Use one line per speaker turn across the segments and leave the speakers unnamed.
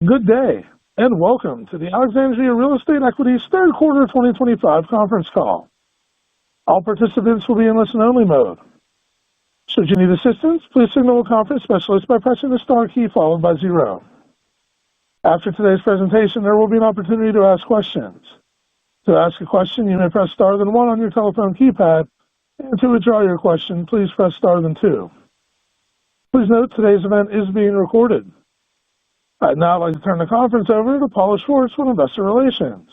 Good day, and welcome to the Alexandria Real Estate Equities third quarter 2025 conference call. All participants will be in listen-only mode. Should you need assistance, please signal a conference specialist by pressing the star key followed by 0. After today's presentation, there will be an opportunity to ask questions. To ask a question, you may press star then 1 on your telephone keypad, and to withdraw your question, please press star then 2. Please note today's event is being recorded. I'd now like to turn the conference over to Paula Schwartz with Investor Relations.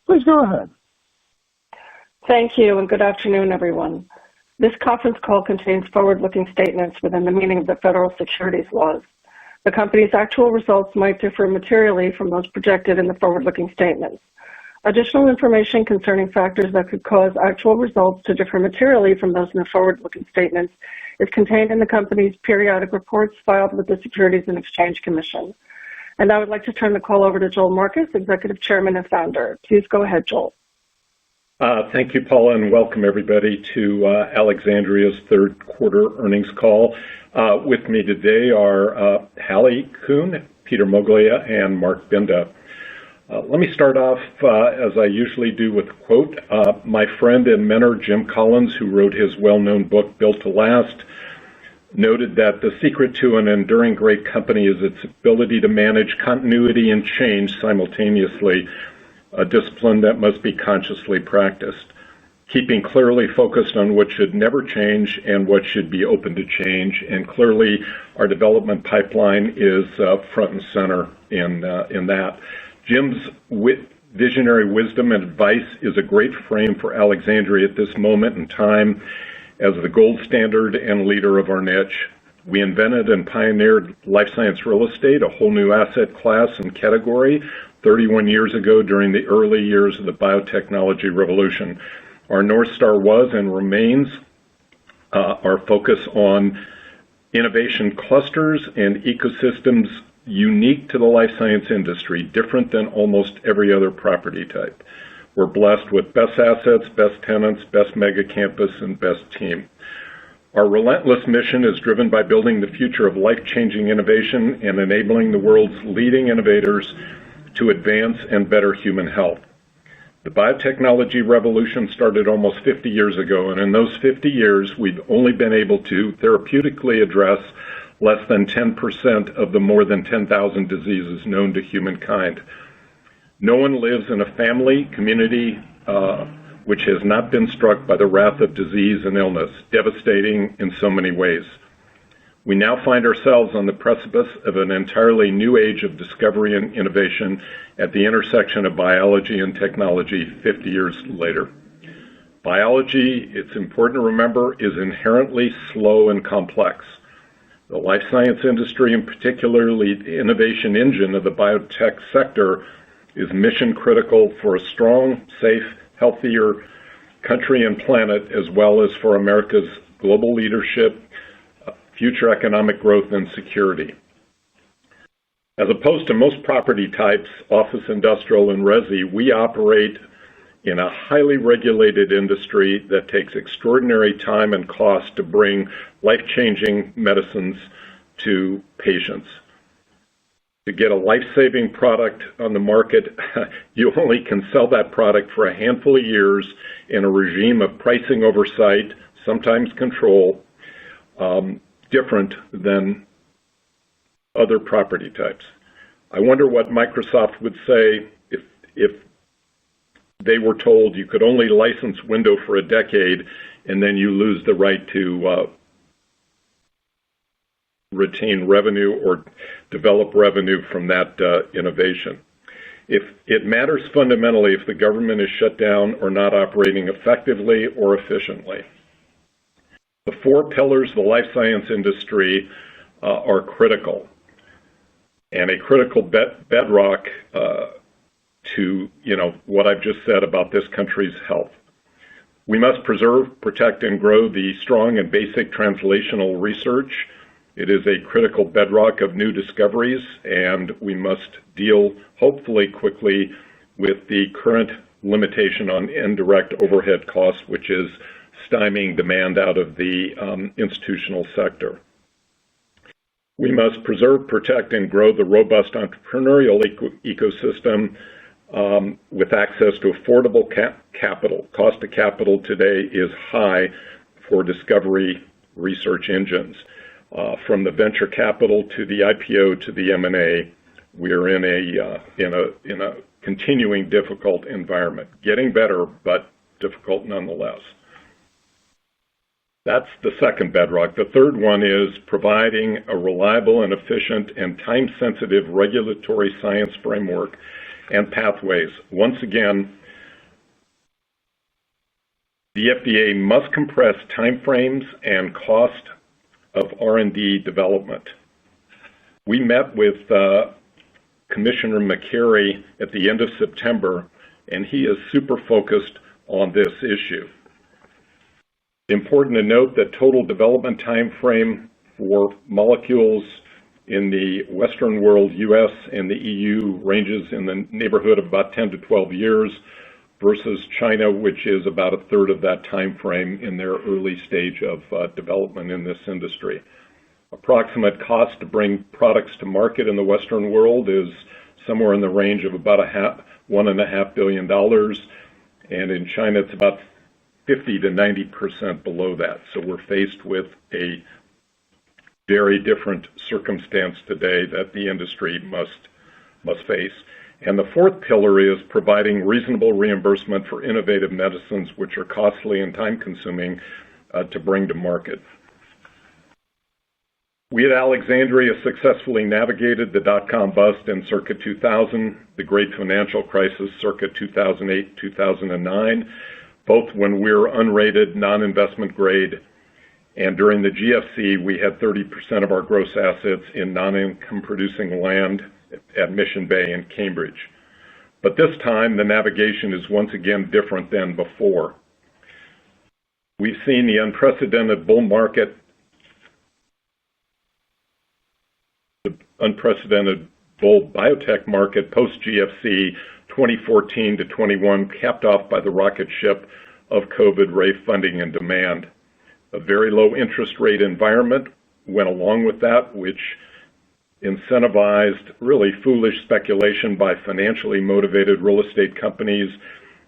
Please go ahead.
Thank you, and good afternoon, everyone. This conference call contains forward-looking statements within the meaning of the federal securities laws. The company's actual results might differ materially from those projected in the forward-looking statements. Additional information concerning factors that could cause actual results to differ materially from those in the forward-looking statements is contained in the company's periodic reports filed with the Securities and Exchange Commission. And I would like to turn the call over to Joel Marcus, Executive Chairman and Founder. Please go ahead, Joel.
Thank you, Paula, and welcome everybody to Alexandria's third quarter earnings call. With me today are Hallie Kuhn, Peter Moglia, and Mark Binda. Let me start off, as I usually do, with a quote. My friend and mentor, Jim Collins, who wrote his well-known book, Built to Last, noted that the secret to an enduring great company is its ability to manage continuity and change simultaneously, a discipline that must be consciously practiced, keeping clearly focused on what should never change and what should be open to change. And clearly, our development pipeline is front and center in that. Jim's visionary wisdom and advice is a great frame for Alexandria at this moment in time. As the gold standard and leader of our niche, we invented and pioneered life science real estate, a whole new asset class and category, 31 years ago during the early years of the biotechnology revolution. Our North Star was and remains our focus on innovation clusters and ecosystems unique to the life science industry, different than almost every other property type. We're blessed with best assets, best tenants, best mega campus, and best team. Our relentless mission is driven by building the future of life-changing innovation and enabling the world's leading innovators to advance and better human health. The biotechnology revolution started almost 50 years ago, and in those 50 years, we've only been able to therapeutically address less than 10% of the more than 10,000 diseases known to humankind. No one lives in a family, community, which has not been struck by the wrath of disease and illness, devastating in so many ways. We now find ourselves on the precipice of an entirely new age of discovery and innovation at the intersection of biology and technology 50 years later. Biology, it's important to remember, is inherently slow and complex. The life science industry, and particularly the innovation engine of the biotech sector, is mission critical for a strong, safe, healthier country and planet, as well as for America's global leadership, future economic growth, and security. As opposed to most property types, office, industrial, and resi, we operate in a highly regulated industry that takes extraordinary time and cost to bring life-changing medicines to patients. To get a life-saving product on the market, you only can sell that product for a handful of years in a regime of pricing oversight, sometimes control, different than other property types. I wonder what Microsoft would say if they were told you could only license Windows for a decade and then you lose the right to retain revenue or develop revenue from that innovation. It matters fundamentally if the government is shut down or not operating effectively or efficiently. The 4 pillars of the life science industry are critical, and a critical bedrock to what I've just said about this country's health. We must preserve, protect, and grow the strong and basic translational research. It is a critical bedrock of new discoveries, and we must deal, hopefully quickly, with the current limitation on indirect overhead costs, which is stymieing demand out of the institutional sector. We must preserve, protect, and grow the robust entrepreneurial ecosystem with access to affordable capital. Cost of capital today is high for discovery research engines. From the venture capital to the IPO to the M&A, we are in a continuing difficult environment. Getting better, but difficult nonetheless. That's the second bedrock. The third one is providing a reliable and efficient and time-sensitive regulatory science framework and pathways. Once again, the FDA must compress timeframes and cost of R&D development. We met with Commissioner McCary at the end of September, and he is super focused on this issue. Important to note that total development time frame for molecules in the Western world, US and the EU, ranges in the neighborhood of about 10 to 12 years versus China, which is about a third of that time frame in their early stage of development in this industry. Approximate cost to bring products to market in the Western world is somewhere in the range of about $1.5 billion, and in China it's about 50 to 90% below that. So we're faced with a very different circumstance today that the industry must face. And the fourth pillar is providing reasonable reimbursement for innovative medicines, which are costly and time-consuming to bring to market. We at Alexandria successfully navigated the dot-com bust in circa 2000, the great financial crisis circa 2008-2009, both when we were unrated, non-investment grade, and during the GFC, we had 30% of our gross assets in non-income producing land at Mission Bay and Cambridge. But this time, the navigation is once again different than before. We've seen the unprecedented bull market, the unprecedented bull biotech market post-GFC 2014 to 21, capped off by the rocket ship of COVID rave funding and demand. A very low interest rate environment went along with that, which incentivized really foolish speculation by financially motivated real estate companies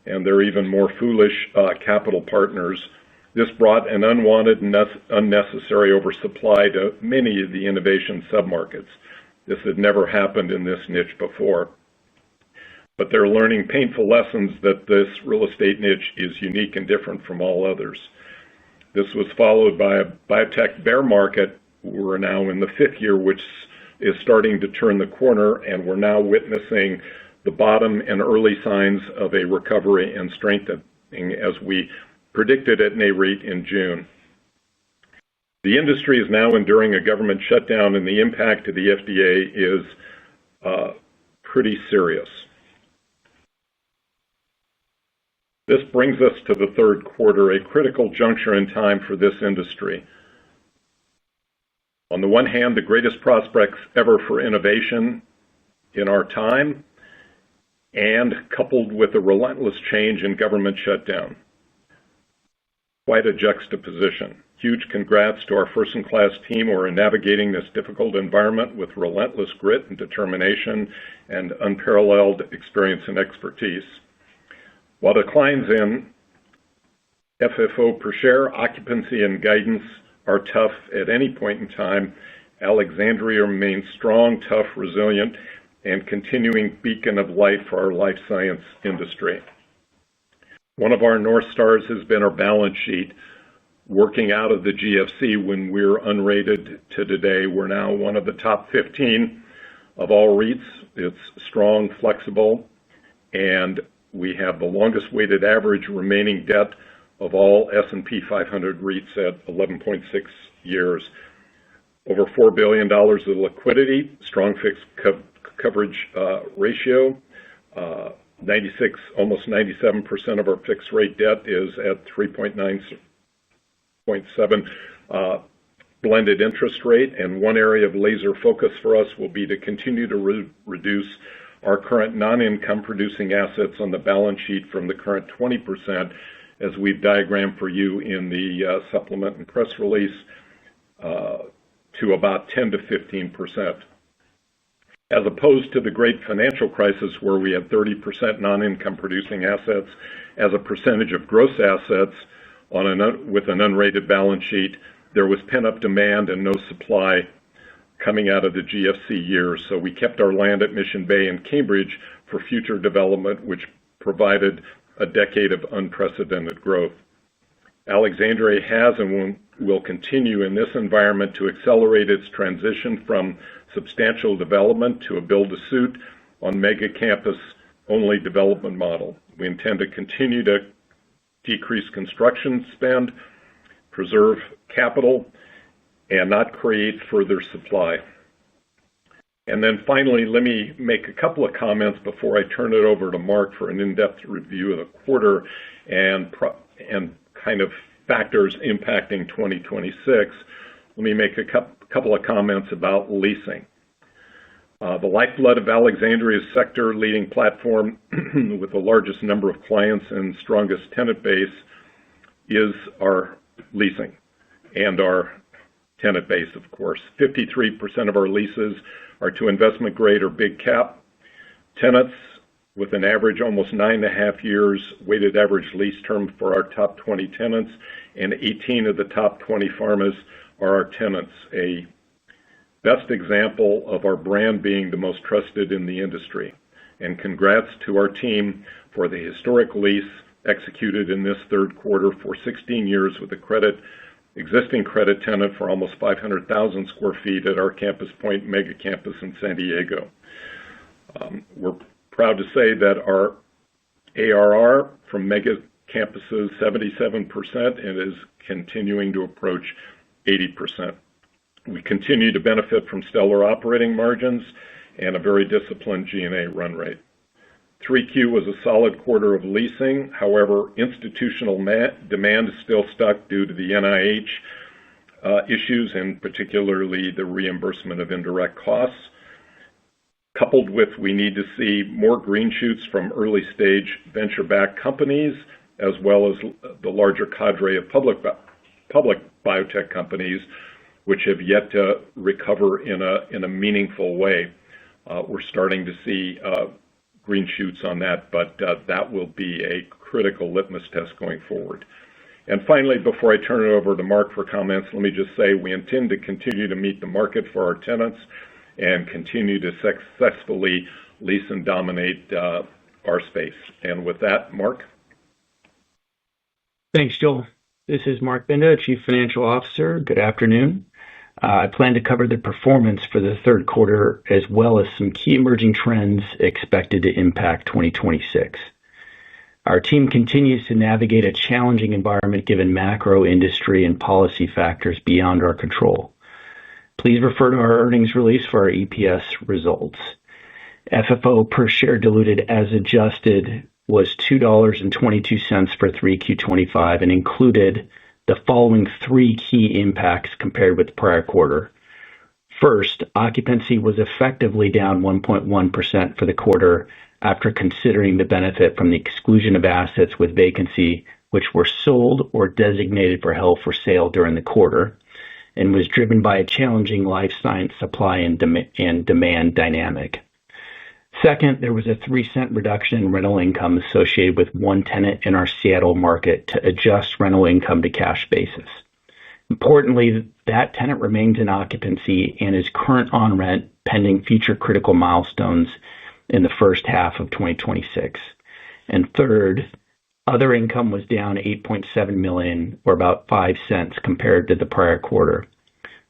and their even more foolish capital partners. This brought an unwanted and unnecessary oversupply to many of the innovation submarkets. This had never happened in this niche before. But they're learning painful lessons that this real estate niche is unique and different from all others. This was followed by a biotech bear market. We're now in the fifth year, which is starting to turn the corner, and we're now witnessing the bottom and early signs of a recovery and strengthening as we predicted at NAREIT in June. The industry is now enduring a government shutdown, and the impact to the FDA is pretty serious. This brings us to the third quarter, a critical juncture in time for this industry. On the one hand, the greatest prospects ever for innovation in our time, and coupled with a relentless change in government shutdown. Quite a juxtaposition. Huge congrats to our first-in-class team who are navigating this difficult environment with relentless grit and determination and unparalleled experience and expertise. While declines in FFO per share, occupancy, and guidance are tough at any point in time, Alexandria remains strong, tough, resilient, and continuing beacon of light for our life science industry. One of our North Stars has been our balance sheet. Working out of the GFC when we're unrated to today, we're now one of the top 15 of all REITs. It's strong, flexible, and we have the longest weighted average remaining debt of all S&P 500 REITs at 11.6 years. Over $4 billion of liquidity, strong fixed coverage ratio, almost 97% of our fixed rate debt is at 3.97 blended interest rate, and one area of laser focus for us will be to continue to reduce our current non-income producing assets on the balance sheet from the current 20%, as we've diagrammed for you in the supplement and press release, to about 10 to 15%. As opposed to the great financial crisis where we had 30% non-income producing assets as a percentage of gross assets with an unrated balance sheet, there was pent-up demand and no supply coming out of the GFC years. So we kept our land at Mission Bay and Cambridge for future development, which provided a decade of unprecedented growth. Alexandria has and will continue in this environment to accelerate its transition from substantial development to a build-to-suit on mega campus only development model. We intend to continue to decrease construction spend, preserve capital, and not create further supply. And then finally, let me make a couple of comments before I turn it over to Mark for an in-depth review of the quarter and kind of factors impacting 2026. Let me make a couple of comments about leasing. The lifeblood of Alexandria's sector-leading platform with the largest number of clients and strongest tenant base is our leasing and our tenant base, of course. 53% of our leases are to investment grade or big cap tenants with an average almost 9.5 years weighted average lease term for our top 20 tenants, and 18 of the top 20 pharmas are our tenants, a best example of our brand being the most trusted in the industry. And congrats to our team for the historic lease executed in this third quarter for 16 years with a existing credit tenant for almost 500,000 square feet at our Campus Point mega campus in San Diego. We're proud to say that our ARR from mega campuses 77% and is continuing to approach 80%. We continue to benefit from stellar operating margins and a very disciplined G&A run rate. 3Q was a solid quarter of leasing. However, institutional demand is still stuck due to the NIH issues, and particularly the reimbursement of indirect costs. Coupled with, we need to see more green shoots from early stage venture-backed companies, as well as the larger cadre of public biotech companies, which have yet to recover in a meaningful way. We're starting to see green shoots on that, but that will be a critical litmus test going forward. And finally, before I turn it over to Mark for comments, let me just say we intend to continue to meet the market for our tenants and continue to successfully lease and dominate our space. And with that, Mark?
Thanks, Joel. This is Mark Binda, Chief Financial Officer. Good afternoon. I plan to cover the performance for the third quarter as well as some key emerging trends expected to impact 2026. Our team continues to navigate a challenging environment given macro, industry, and policy factors beyond our control. Please refer to our earnings release for our EPS results. FFO per share diluted as adjusted was $2.22 for 3Q25 and included the following three key impacts compared with the prior quarter. First, occupancy was effectively down 1.1% for the quarter after considering the benefit from the exclusion of assets with vacancy, which were sold or designated for held for sale during the quarter, and was driven by a challenging life science supply and demand dynamic. Second, there was a 3-cent reduction in rental income associated with one tenant in our Seattle market to adjust rental income to cash basis. Importantly, that tenant remains in occupancy and is current on rent pending future critical milestones in the first half of 2026. And third, other income was down $8.7 million, or about 5 cents compared to the prior quarter.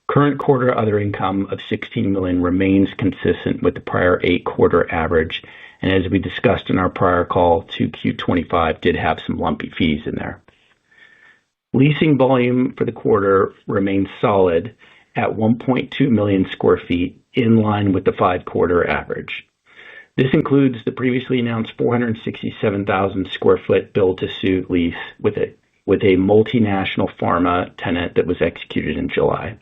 Current quarter other income of $16 million remains consistent with the prior 8-quarter average, and as we discussed in our prior call, 2Q25 did have some lumpy fees in there. Leasing volume for the quarter remains solid at 1.2 million square feet, in line with the 5-quarter average. This includes the previously announced 467,000 square foot build-to-suit lease with a multinational pharma tenant that was executed in July.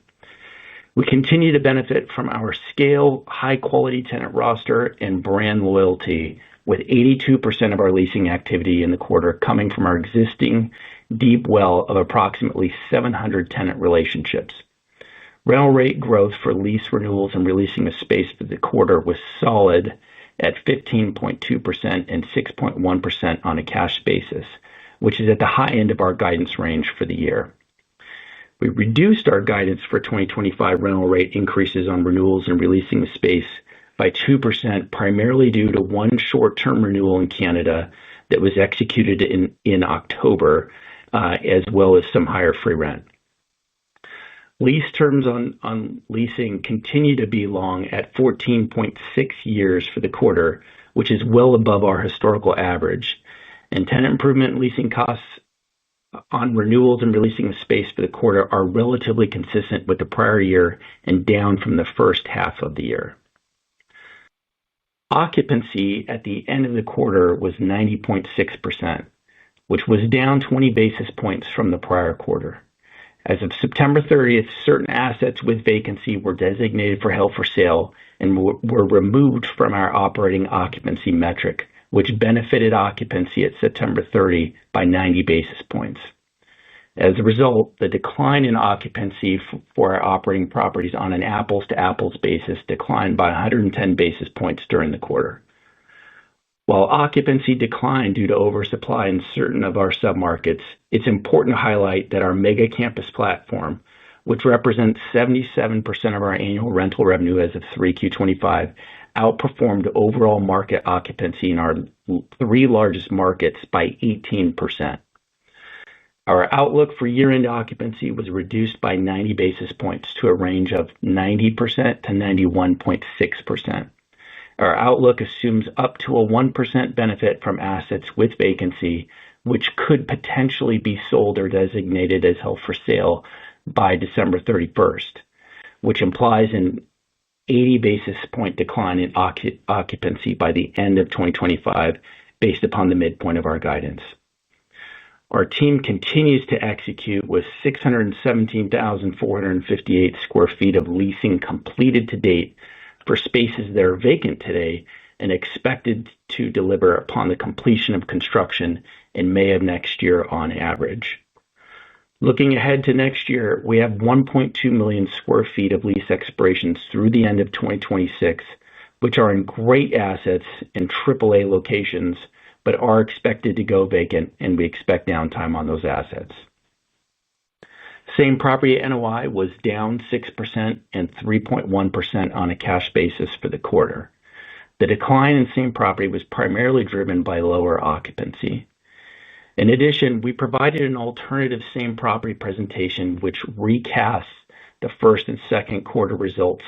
We continue to benefit from our scale, high-quality tenant roster, and brand loyalty, with 82% of our leasing activity in the quarter coming from our existing deep well of approximately 700 tenant relationships. Rental rate growth for lease renewals and releasing of space for the quarter was solid at 15.2% and 6.1% on a cash basis, which is at the high end of our guidance range for the year. We reduced our guidance for 2025 rental rate increases on renewals and releasing of space by 2%, primarily due to one short-term renewal in Canada that was executed in October, as well as some higher free rent. Lease terms on leasing continue to be long at 14.6 years for the quarter, which is well above our historical average. And tenant improvement and leasing costs on renewals and releasing of space for the quarter are relatively consistent with the prior year and down from the first half of the year. Occupancy at the end of the quarter was 90.6%, which was down 20 basis points from the prior quarter. As of September 30th, certain assets with vacancy were designated for held for sale and were removed from our operating occupancy metric, which benefited occupancy at September 30 by 90 basis points. As a result, the decline in occupancy for our operating properties on an apples-to-apples basis declined by 110 basis points during the quarter. While occupancy declined due to oversupply in certain of our submarkets, it's important to highlight that our mega campus platform, which represents 77% of our annual rental revenue as of 3Q25, outperformed overall market occupancy in our three largest markets by 18%. Our outlook for year-end occupancy was reduced by 90 basis points to a range of 90% to 91.6%. Our outlook assumes up to a 1% benefit from assets with vacancy, which could potentially be sold or designated as held for sale by December 31st, which implies an 80 basis point decline in occupancy by the end of 2025 based upon the midpoint of our guidance. Our team continues to execute with 617,458 square feet of leasing completed to date for spaces that are vacant today and expected to deliver upon the completion of construction in May of next year on average. Looking ahead to next year, we have 1.2 million square feet of lease expirations through the end of 2026, which are in great assets in AAA locations, but are expected to go vacant, and we expect downtime on those assets. Same property NOI was down 6% and 3.1% on a cash basis for the quarter. The decline in same property was primarily driven by lower occupancy. In addition, we provided an alternative same property presentation which recasts the first and second quarter results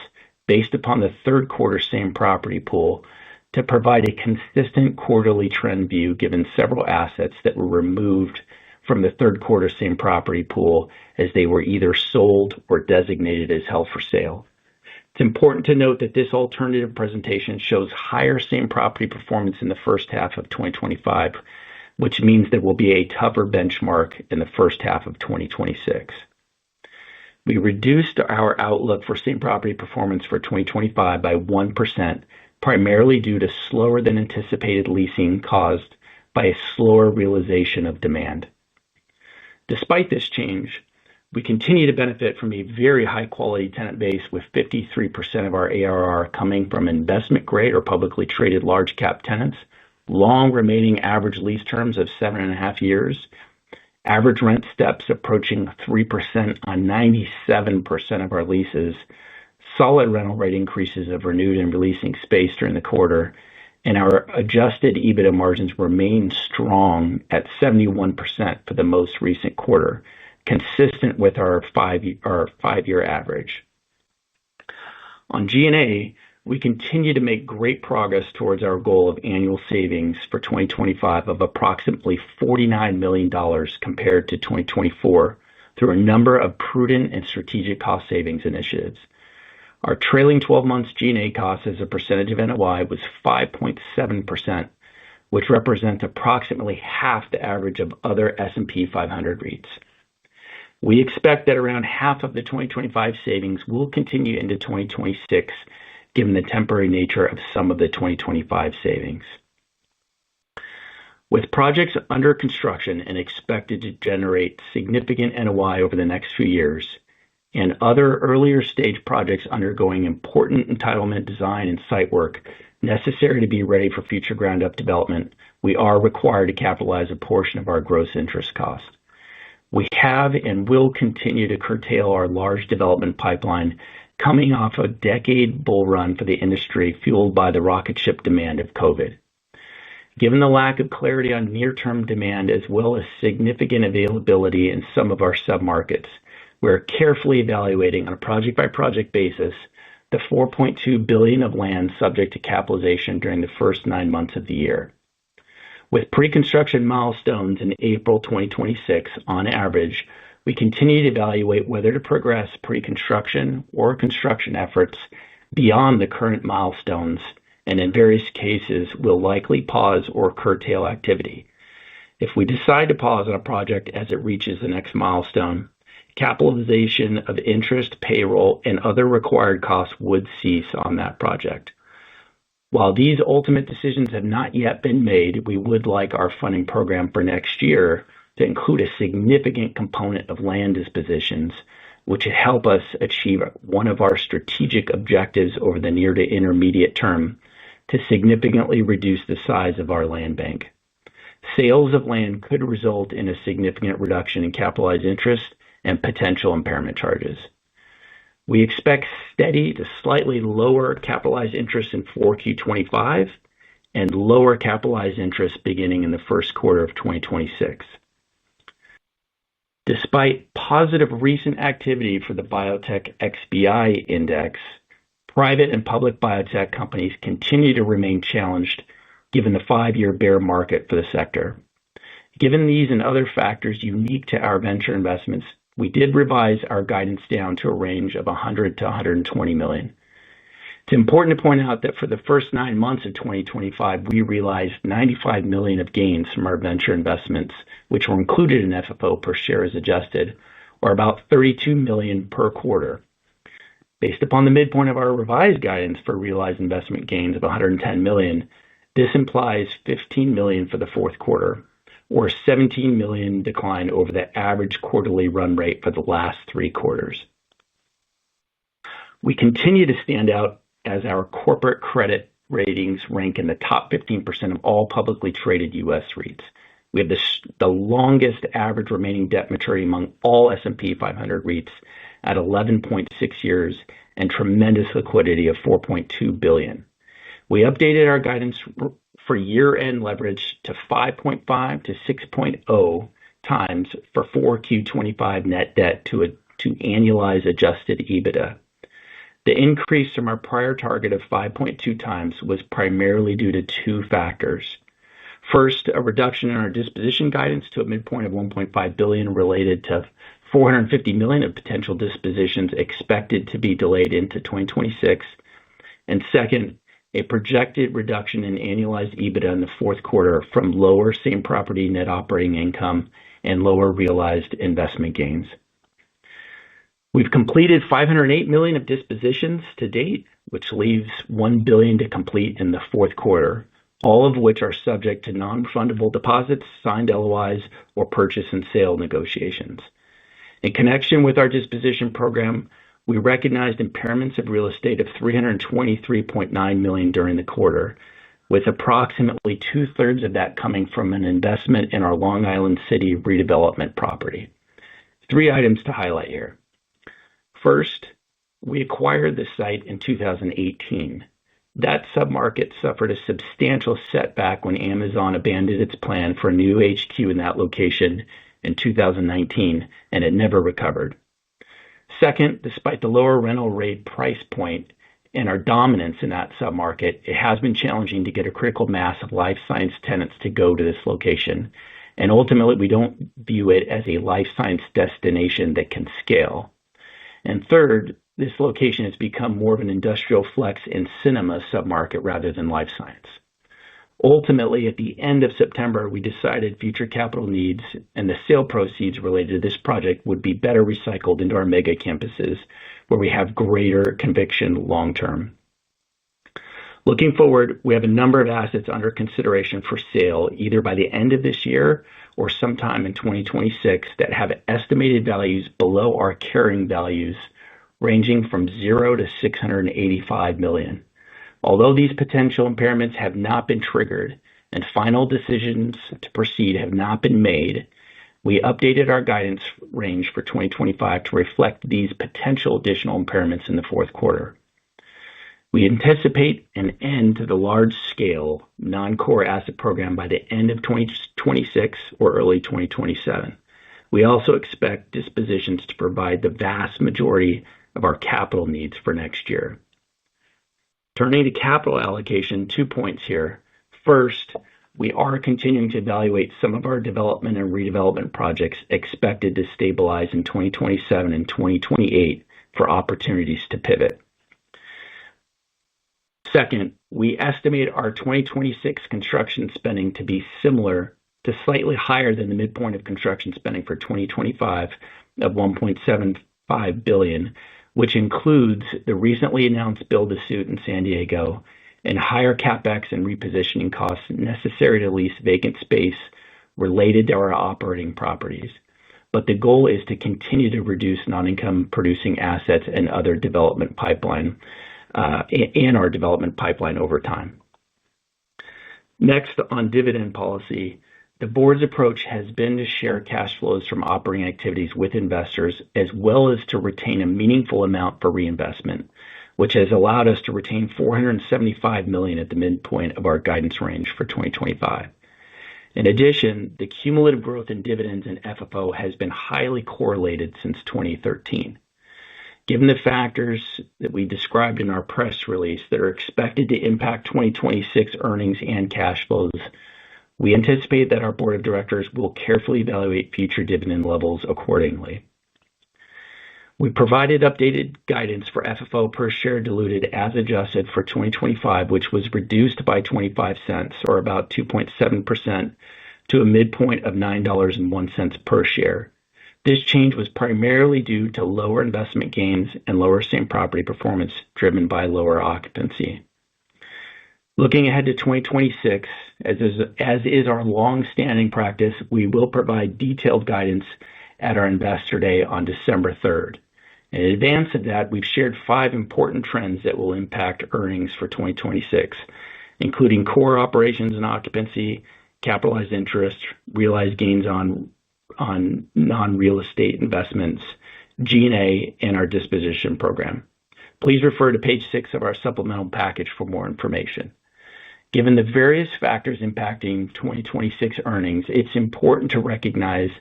based upon the third quarter same property pool to provide a consistent quarterly trend view given several assets that were removed from the third quarter same property pool as they were either sold or designated as held for sale. It's important to note that this alternative presentation shows higher same property performance in the first half of 2025, which means there will be a tougher benchmark in the first half of 2026. We reduced our outlook for same property performance for 2025 by 1%, primarily due to slower than anticipated leasing caused by a slower realization of demand. Despite this change, we continue to benefit from a very high-quality tenant base with 53% of our ARR coming from investment-grade or publicly traded large-cap tenants, long remaining average lease terms of 7.5 years, average rent steps approaching 3% on 97% of our leases, solid rental rate increases of renewed and releasing space during the quarter, and our adjusted EBITDA margins remain strong at 71% for the most recent quarter, consistent with our five-year average. On G&A, we continue to make great progress towards our goal of annual savings for 2025 of approximately $49 million compared to 2024 through a number of prudent and strategic cost savings initiatives. Our trailing 12 months G&A costs as a percentage of NOI was 5.7%, which represents approximately half the average of other S&P 500 REITs. We expect that around half of the 2025 savings will continue into 2026, given the temporary nature of some of the 2025 savings. With projects under construction and expected to generate significant NOI over the next few years, and other earlier stage projects undergoing important entitlement design and site work necessary to be ready for future ground-up development, we are required to capitalize a portion of our gross interest cost. We have and will continue to curtail our large development pipeline coming off a decade bull run for the industry fueled by the rocket ship demand of COVID. Given the lack of clarity on near-term demand as well as significant availability in some of our submarkets, we're carefully evaluating on a project-by-project basis the $4.2 billion of land subject to capitalization during the first 9 months of the year. With pre-construction milestones in April 2026 on average, we continue to evaluate whether to progress pre-construction or construction efforts beyond the current milestones, and in various cases will likely pause or curtail activity. If we decide to pause on a project as it reaches the next milestone, capitalization of interest, payroll, and other required costs would cease on that project. While these ultimate decisions have not yet been made, we would like our funding program for next year to include a significant component of land dispositions, which would help us achieve one of our strategic objectives over the near to intermediate term to significantly reduce the size of our land bank. Sales of land could result in a significant reduction in capitalized interest and potential impairment charges. We expect steady to slightly lower capitalized interest in 4Q25 and lower capitalized interest beginning in the first quarter of 2026. Despite positive recent activity for the Biotech XBI index, private and public biotech companies continue to remain challenged given the 5-year bear market for the sector. Given these and other factors unique to our venture investments, we did revise our guidance down to a range of $100 to $120 million. It's important to point out that for the first 9 months of 2025, we realized $95 million of gains from our venture investments, which were included in FFO per share as adjusted, or about $32 million per quarter. Based upon the midpoint of our revised guidance for realized investment gains of $110 million, this implies $15 million for the fourth quarter, or a $17 million decline over the average quarterly run rate for the last 3 quarters. We continue to stand out as our corporate credit ratings rank in the top 15% of all publicly traded U.S. REITs. We have the longest average remaining debt maturity among all S&P 500 REITs at 11.6 years and tremendous liquidity of $4.2 billion. We updated our guidance for year-end leverage to 5.5 to 6.0 times for 4Q25 net debt to annualized adjusted EBITDA. The increase from our prior target of 5.2 times was primarily due to 2 factors. First, a reduction in our disposition guidance to a midpoint of $1.5 billion related to $450 million of potential dispositions expected to be delayed into 2026. And second, a projected reduction in annualized EBITDA in the fourth quarter from lower same property net operating income and lower realized investment gains. We've completed $508 million of dispositions to date, which leaves $1 billion to complete in the fourth quarter, all of which are subject to non-refundable deposits, signed LOIs, or purchase and sale negotiations. In connection with our disposition program, we recognized impairments of real estate of $323.9 million during the quarter, with approximately 2/3 of that coming from an investment in our Long Island City redevelopment property. 3 items to highlight here. First, we acquired the site in 2018. That submarket suffered a substantial setback when Amazon abandoned its plan for a new HQ in that location in 2019, and it never recovered. Second, despite the lower rental rate price point and our dominance in that submarket, it has been challenging to get a critical mass of life science tenants to go to this location, and ultimately we don't view it as a life science destination that can scale. And third, this location has become more of an industrial flex and cinema submarket rather than life science. Ultimately, at the end of September, we decided future capital needs and the sale proceeds related to this project would be better recycled into our mega campuses where we have greater conviction long term. Looking forward, we have a number of assets under consideration for sale either by the end of this year or sometime in 2026 that have estimated values below our carrying values, ranging from $0 to $685 million. Although these potential impairments have not been triggered and final decisions to proceed have not been made, we updated our guidance range for 2025 to reflect these potential additional impairments in the fourth quarter. We anticipate an end to the large-scale non-core asset program by the end of 2026 or early 2027. We also expect dispositions to provide the vast majority of our capital needs for next year. Turning to capital allocation, 2 points here. First, we are continuing to evaluate some of our development and redevelopment projects expected to stabilize in 2027 and 2028 for opportunities to pivot. Second, we estimate our 2026 construction spending to be similar to slightly higher than the midpoint of construction spending for 2025 of $1.75 billion, which includes the recently announced build-to-suit in San Diego and higher CapEx and repositioning costs necessary to lease vacant space related to our operating properties. But the goal is to continue to reduce non-income producing assets and other development pipeline and our development pipeline over time. Next, on dividend policy, the board's approach has been to share cash flows from operating activities with investors, as well as to retain a meaningful amount for reinvestment, which has allowed us to retain $475 million at the midpoint of our guidance range for 2025. In addition, the cumulative growth in dividends and FFO has been highly correlated since 2013. Given the factors that we described in our press release that are expected to impact 2026 earnings and cash flows, we anticipate that our board of directors will carefully evaluate future dividend levels accordingly. We provided updated guidance for FFO per share diluted as adjusted for 2025, which was reduced by 25 cents, or about 2.7%, to a midpoint of $9.01 per share. This change was primarily due to lower investment gains and lower same property performance driven by lower occupancy. Looking ahead to 2026, as is our long-standing practice, we will provide detailed guidance at our Investor Day on December 3rd. In advance of that, we've shared 5 important trends that will impact earnings for 2026, including core operations and occupancy, capitalized interest, realized gains on non-real estate investments, G&A, and our disposition program. Please refer to page 6 of our supplemental package for more information. Given the various factors impacting 2026 earnings, it's important to recognize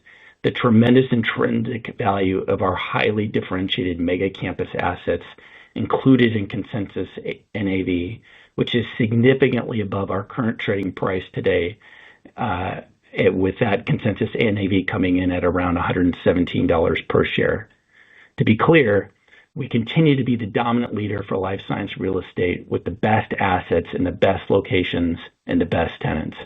the tremendous intrinsic value of our highly differentiated mega campus assets included in consensus NAV, which is significantly above our current trading price today, with that consensus NAV coming in at around $117 per share. To be clear, we continue to be the dominant leader for life science real estate with the best assets in the best locations and the best tenants.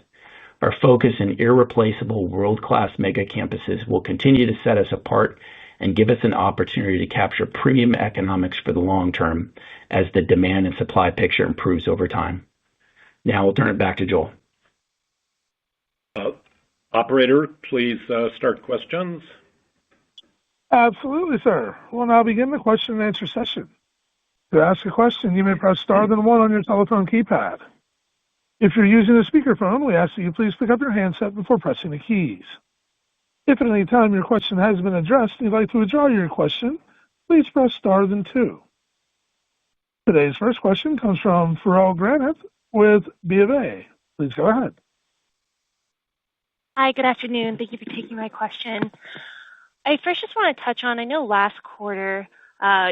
Our focus in irreplaceable world-class mega campuses will continue to set us apart and give us an opportunity to capture premium economics for the long term as the demand and supply picture improves over time. Now we'll turn it back to Joel.
Operator, please start questions.
Absolutely, sir. We'll now begin the question and answer session. To ask a question, you may press star then 1 on your telephone keypad. If you're using a speakerphone, we ask that you please pick up your handset before pressing the keys. If at any time your question has been addressed and you'd like to withdraw your question, please press star then 2. Today's first question comes from Farrell Granath with BofA. Please go ahead.
Hi, good afternoon. Thank you for taking my question. I first just want to touch on, I know last quarter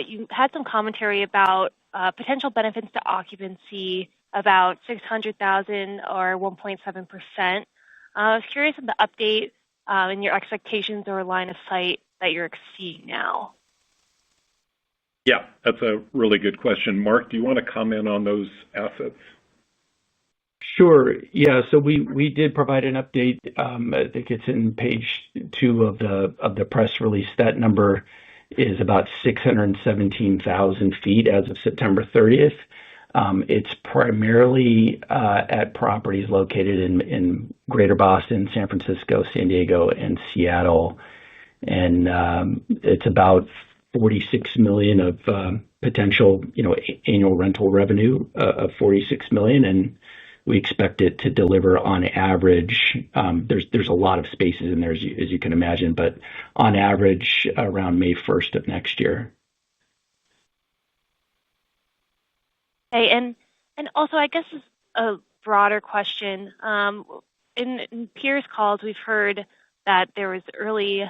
you had some commentary about potential benefits to occupancy, about 600,000 or 1.7%. I was curious of the update in your expectations or line of sight that you're seeing now.
Yeah, that's a really good question. Mark, do you want to comment on those assets?
Sure. Yeah. So we did provide an update. I think it's in page 2 of the press release. That number is about 617,000 feet as of September 30th. It's primarily at properties located in Greater Boston, San Francisco, San Diego, and Seattle. And it's about $46 million of potential, annual rental revenue of $46 million, and we expect it to deliver on average. There's a lot of spaces in there, as you can imagine, but on average around May 1st of next year.
Okay, and also, I guess this is a broader question. In peers' calls, we've heard that there was early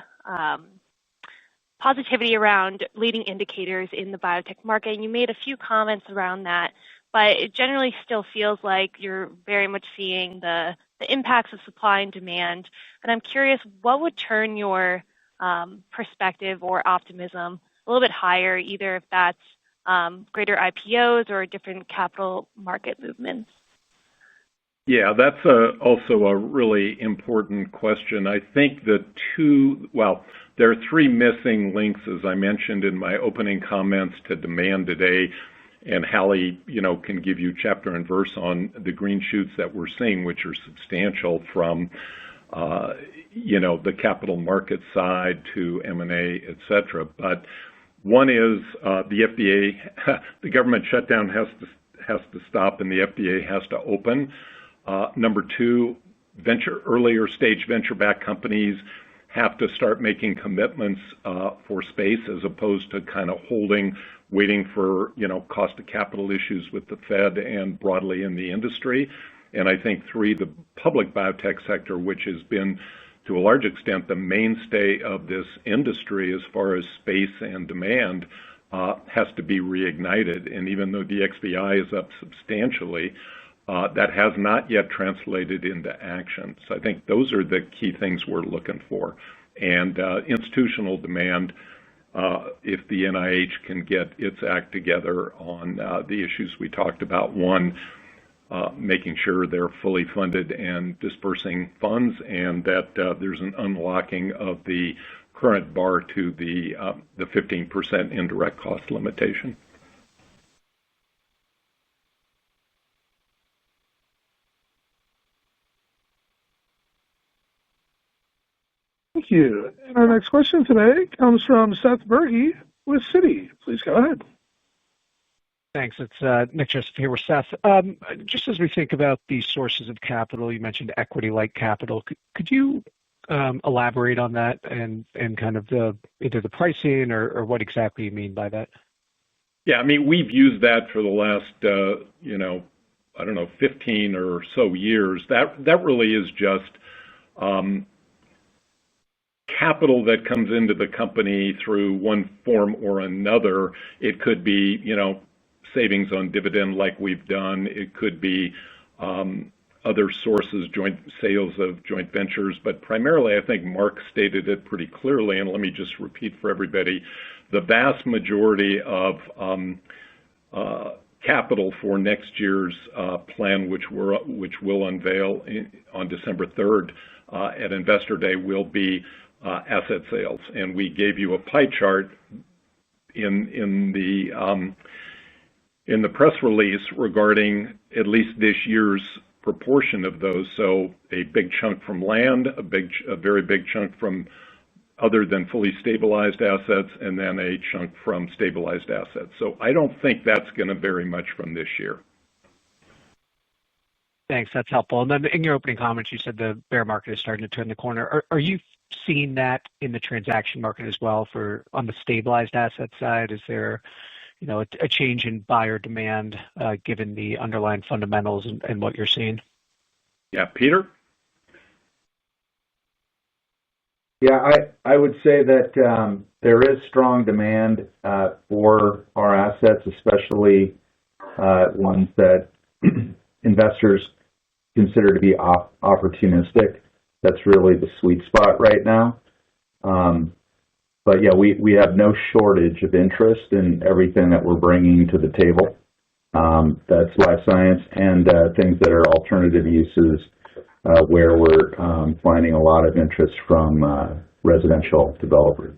positivity around leading indicators in the biotech market, and you made a few comments around that, but it generally still feels like you're very much seeing the impacts of supply and demand. And I'm curious, what would turn your perspective or optimism a little bit higher, either if that's greater IPOs or different capital market movements?
Yeah, that's also a really important question. I think there are three missing links, as I mentioned in my opening comments, to demand today. And Hallie, can give you chapter and verse on the green shoots that we're seeing, which are substantial from, the capital market side to M&A, et cetera. But one is the FDA, the government shutdown has to stop and the FDA has to open. Number two, earlier stage venture-backed companies have to start making commitments for space as opposed to kind of waiting for, cost of capital issues with the Fed and broadly in the industry. And I think three, the public biotech sector, which has been to a large extent the mainstay of this industry as far as space and demand, has to be reignited. And even though the XBI is up substantially, that has not yet translated into action. So I think those are the key things we're looking for. And institutional demand, if the NIH can get its act together on the issues we talked about. One, making sure they're fully funded and dispersing funds, and that there's an unlocking of the current bar to the 15% indirect cost limitation.
Thank you. And our next question today comes from Seth Berge with Citi. Please go ahead.
Thanks. It's Nick Joseph here with Seth. Just as we think about these sources of capital, you mentioned equity-like capital. Could you elaborate on that and kind of either the pricing or what exactly you mean by that?
Yeah, I mean, we've used that for the last, 15 or so years. That really is just capital that comes into the company through one form or another. It could be, savings on dividend like we've done. It could be other sources, joint sales of joint ventures. But primarily, I think Mark stated it pretty clearly, and let me just repeat for everybody, the vast majority of capital for next year's plan, which we'll unveil on December 3rd at Investor Day, will be asset sales. And we gave you a pie chart in the press release regarding at least this year's proportion of those. So a big chunk from land, a very big chunk from other than fully stabilized assets, and then a chunk from stabilized assets. So I don't think that's going to vary much from this year.
Thanks. That's helpful. And then in your opening comments, you said the bear market is starting to turn the corner. Are you seeing that in the transaction market as well on the stabilized asset side? Is there a change in buyer demand given the underlying fundamentals and what you're seeing?
Yeah, Peter?
Yeah, I would say that there is strong demand for our assets, especially ones that investors consider to be opportunistic. That's really the sweet spot right now. But yeah, we have no shortage of interest in everything that we're bringing to the table. That's life science and things that are alternative uses where we're finding a lot of interest from residential developers.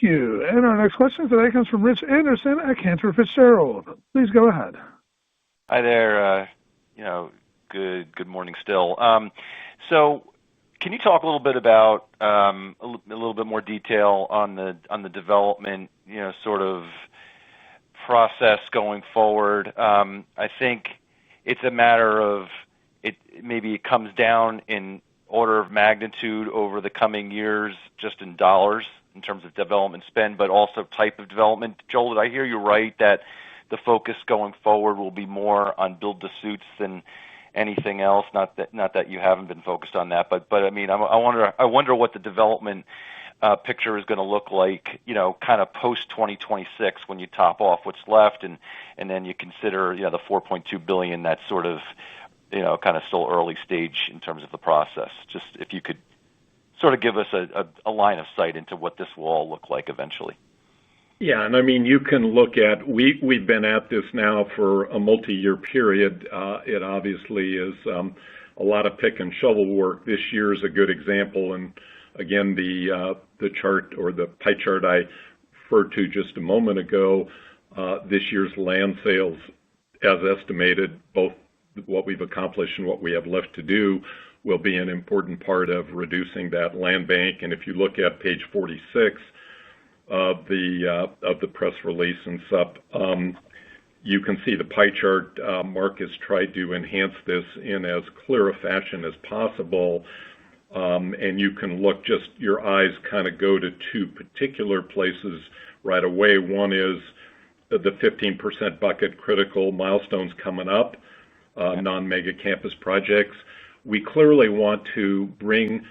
you. And our next question today comes from Rich Anderson at Cantor Fitzgerald. Please go ahead.
Hi there. Good morning still. So can you talk a little bit about a little bit more detail on the development, sort of process going forward? I think it's a matter of maybe it comes down in order of magnitude over the coming years, just in dollars in terms of development spend, but also type of development. Joel, did I hear you right that the focus going forward will be more on build-to-suits than anything else? Not that you haven't been focused on that, but I mean, I wonder what the development picture is going to look like, kind of post 2026 when you top off what's left, and then you consider, the 4.2 billion that's sort of, kind of still early stage in terms of the process. Just if you could sort of give us a line of sight into what this will all look like eventually.
Yeah, and I mean, you can look at, we've been at this now for a multi-year period. It obviously is a lot of pick and shovel work. This year is a good example, and again, the chart or the pie chart I referred to just a moment ago, this year's land sales, as estimated, both what we've accomplished and what we have left to do, will be an important part of reducing that land bank. And if you look at page 46 of the press release and sup, you can see the pie chart. Mark has tried to enhance this in as clear a fashion as possible, and you can look, just your eyes kind of go to two particular places right away. One is the 15% bucket, critical milestones coming up, non-mega campus projects. We clearly want to bring,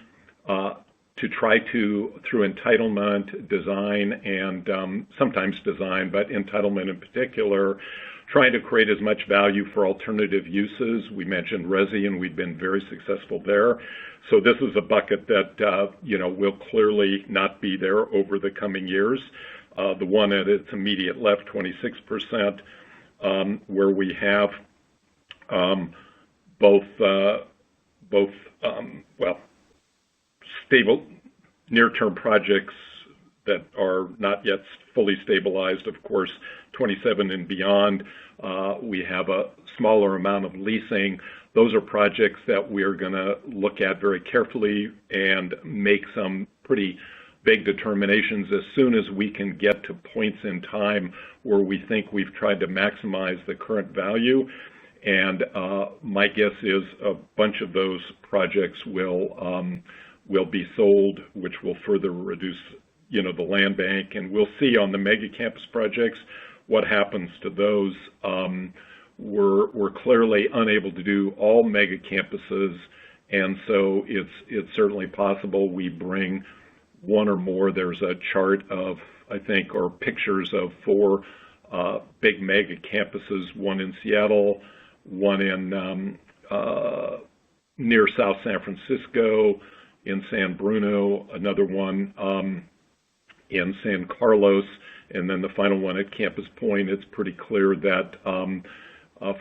to try to, through entitlement, design, and sometimes design, but entitlement in particular, trying to create as much value for alternative uses. We mentioned resi, and we've been very successful there. So this is a bucket that, will clearly not be there over the coming years. The one at its immediate left, 26%, where we have both stable near-term projects that are not yet fully stabilized. Of course, 27 and beyond, we have a smaller amount of leasing. Those are projects that we're going to look at very carefully and make some pretty big determinations as soon as we can get to points in time where we think we've tried to maximize the current value. And my guess is a bunch of those projects will be sold, which will further reduce, the land bank. And we'll see on the mega campus projects what happens to those. We're clearly unable to do all mega campuses, and so it's certainly possible we bring one or more. There's a chart of, I think, or pictures of 4 big mega campuses, one in Seattle, one in near South San Francisco, in San Bruno, another one in San Carlos, and then the final one at Campus Point. It's pretty clear that,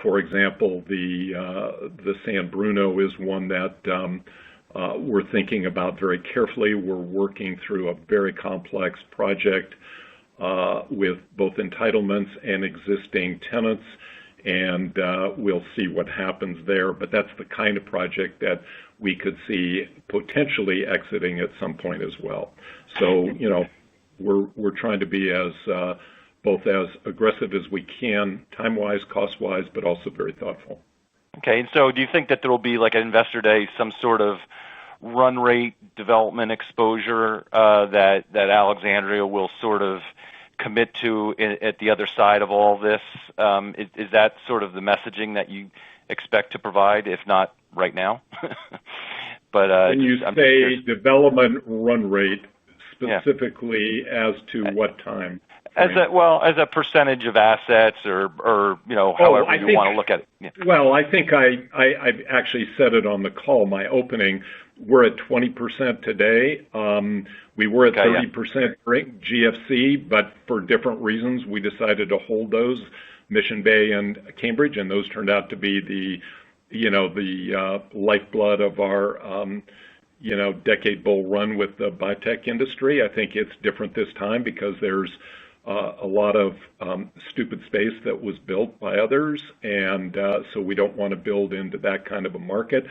for example, the San Bruno is one that we're thinking about very carefully. We're working through a very complex project with both entitlements and existing tenants, and we'll see what happens there. But that's the kind of project that we could see potentially exiting at some point as well. So, we're trying to be as both as aggressive as we can, time-wise, cost-wise, but also very thoughtful.
Okay, and so do you think that there will be, like at Investor Day, some sort of run rate development exposure that Alexandria will sort of commit to at the other side of all this? Is that sort of the messaging that you expect to provide, if not right now? But
when you say development run rate, specifically as to what time?
As a percentage of assets, or however you want to look at it. Yeah.
Well, I think I actually said it on the call, my opening. We're at 20% today. We were at 30% during GFC, but for different reasons, we decided to hold those, Mission Bay and Cambridge, and those turned out to be the lifeblood of our, decade bull run with the biotech industry. I think it's different this time because there's a lot of stupid space that was built by others, and so we don't want to build into that kind of a market.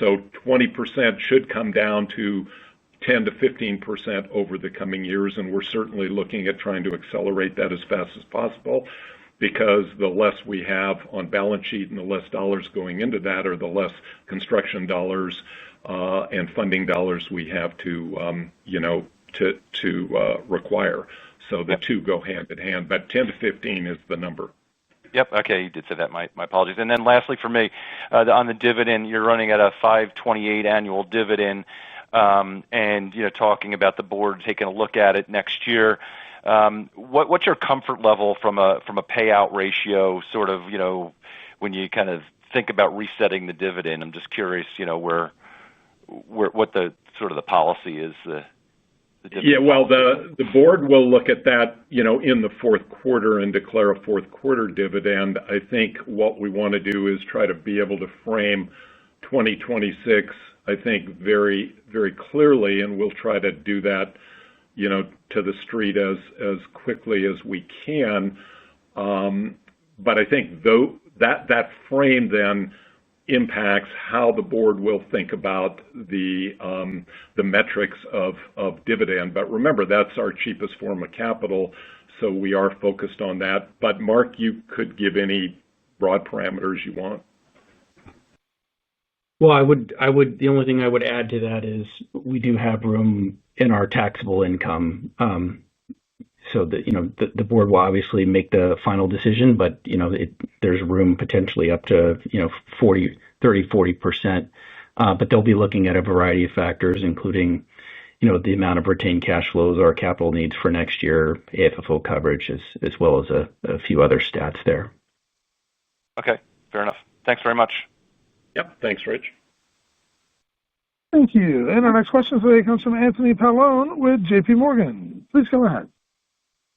So 20% should come down to 10 to 15% over the coming years, and we're certainly looking at trying to accelerate that as fast as possible, because the less we have on balance sheet and the less dollars going into that, or the less construction dollars and funding dollars we have to require. So the two go hand in hand, but 10 to 15 is the number.
Yep. Okay. You did say that. My apologies. And then lastly for me, on the dividend, you're running at a 5.28 annual dividend, and talking about the board taking a look at it next year. What's your comfort level from a payout ratio, sort of, when you kind of think about resetting the dividend? I'm just curious, what the sort of the policy is.
Yeah, well, the board will look at that, in the fourth quarter and declare a fourth quarter dividend. I think what we want to do is try to be able to frame 2026, I think, very, very clearly, and we'll try to do that, to the street as quickly as we can. But I think though that frame then impacts how the board will think about the metrics of dividend. But remember, that's our cheapest form of capital, so we are focused on that. But Mark, you could give any broad parameters you want.
Well, I would. The only thing I would add to that is we do have room in our taxable income. So that the board will obviously make the final decision, but there's room potentially up to 40%. But they'll be looking at a variety of factors, including the amount of retained cash flows, our capital needs for next year, AFFO coverage, as well as a few other stats there.
Okay, fair enough. Thanks very much.
Yep. Thanks, Rich.
Thank you. And our next question today comes from Anthony Paolone with JP Morgan. Please go ahead.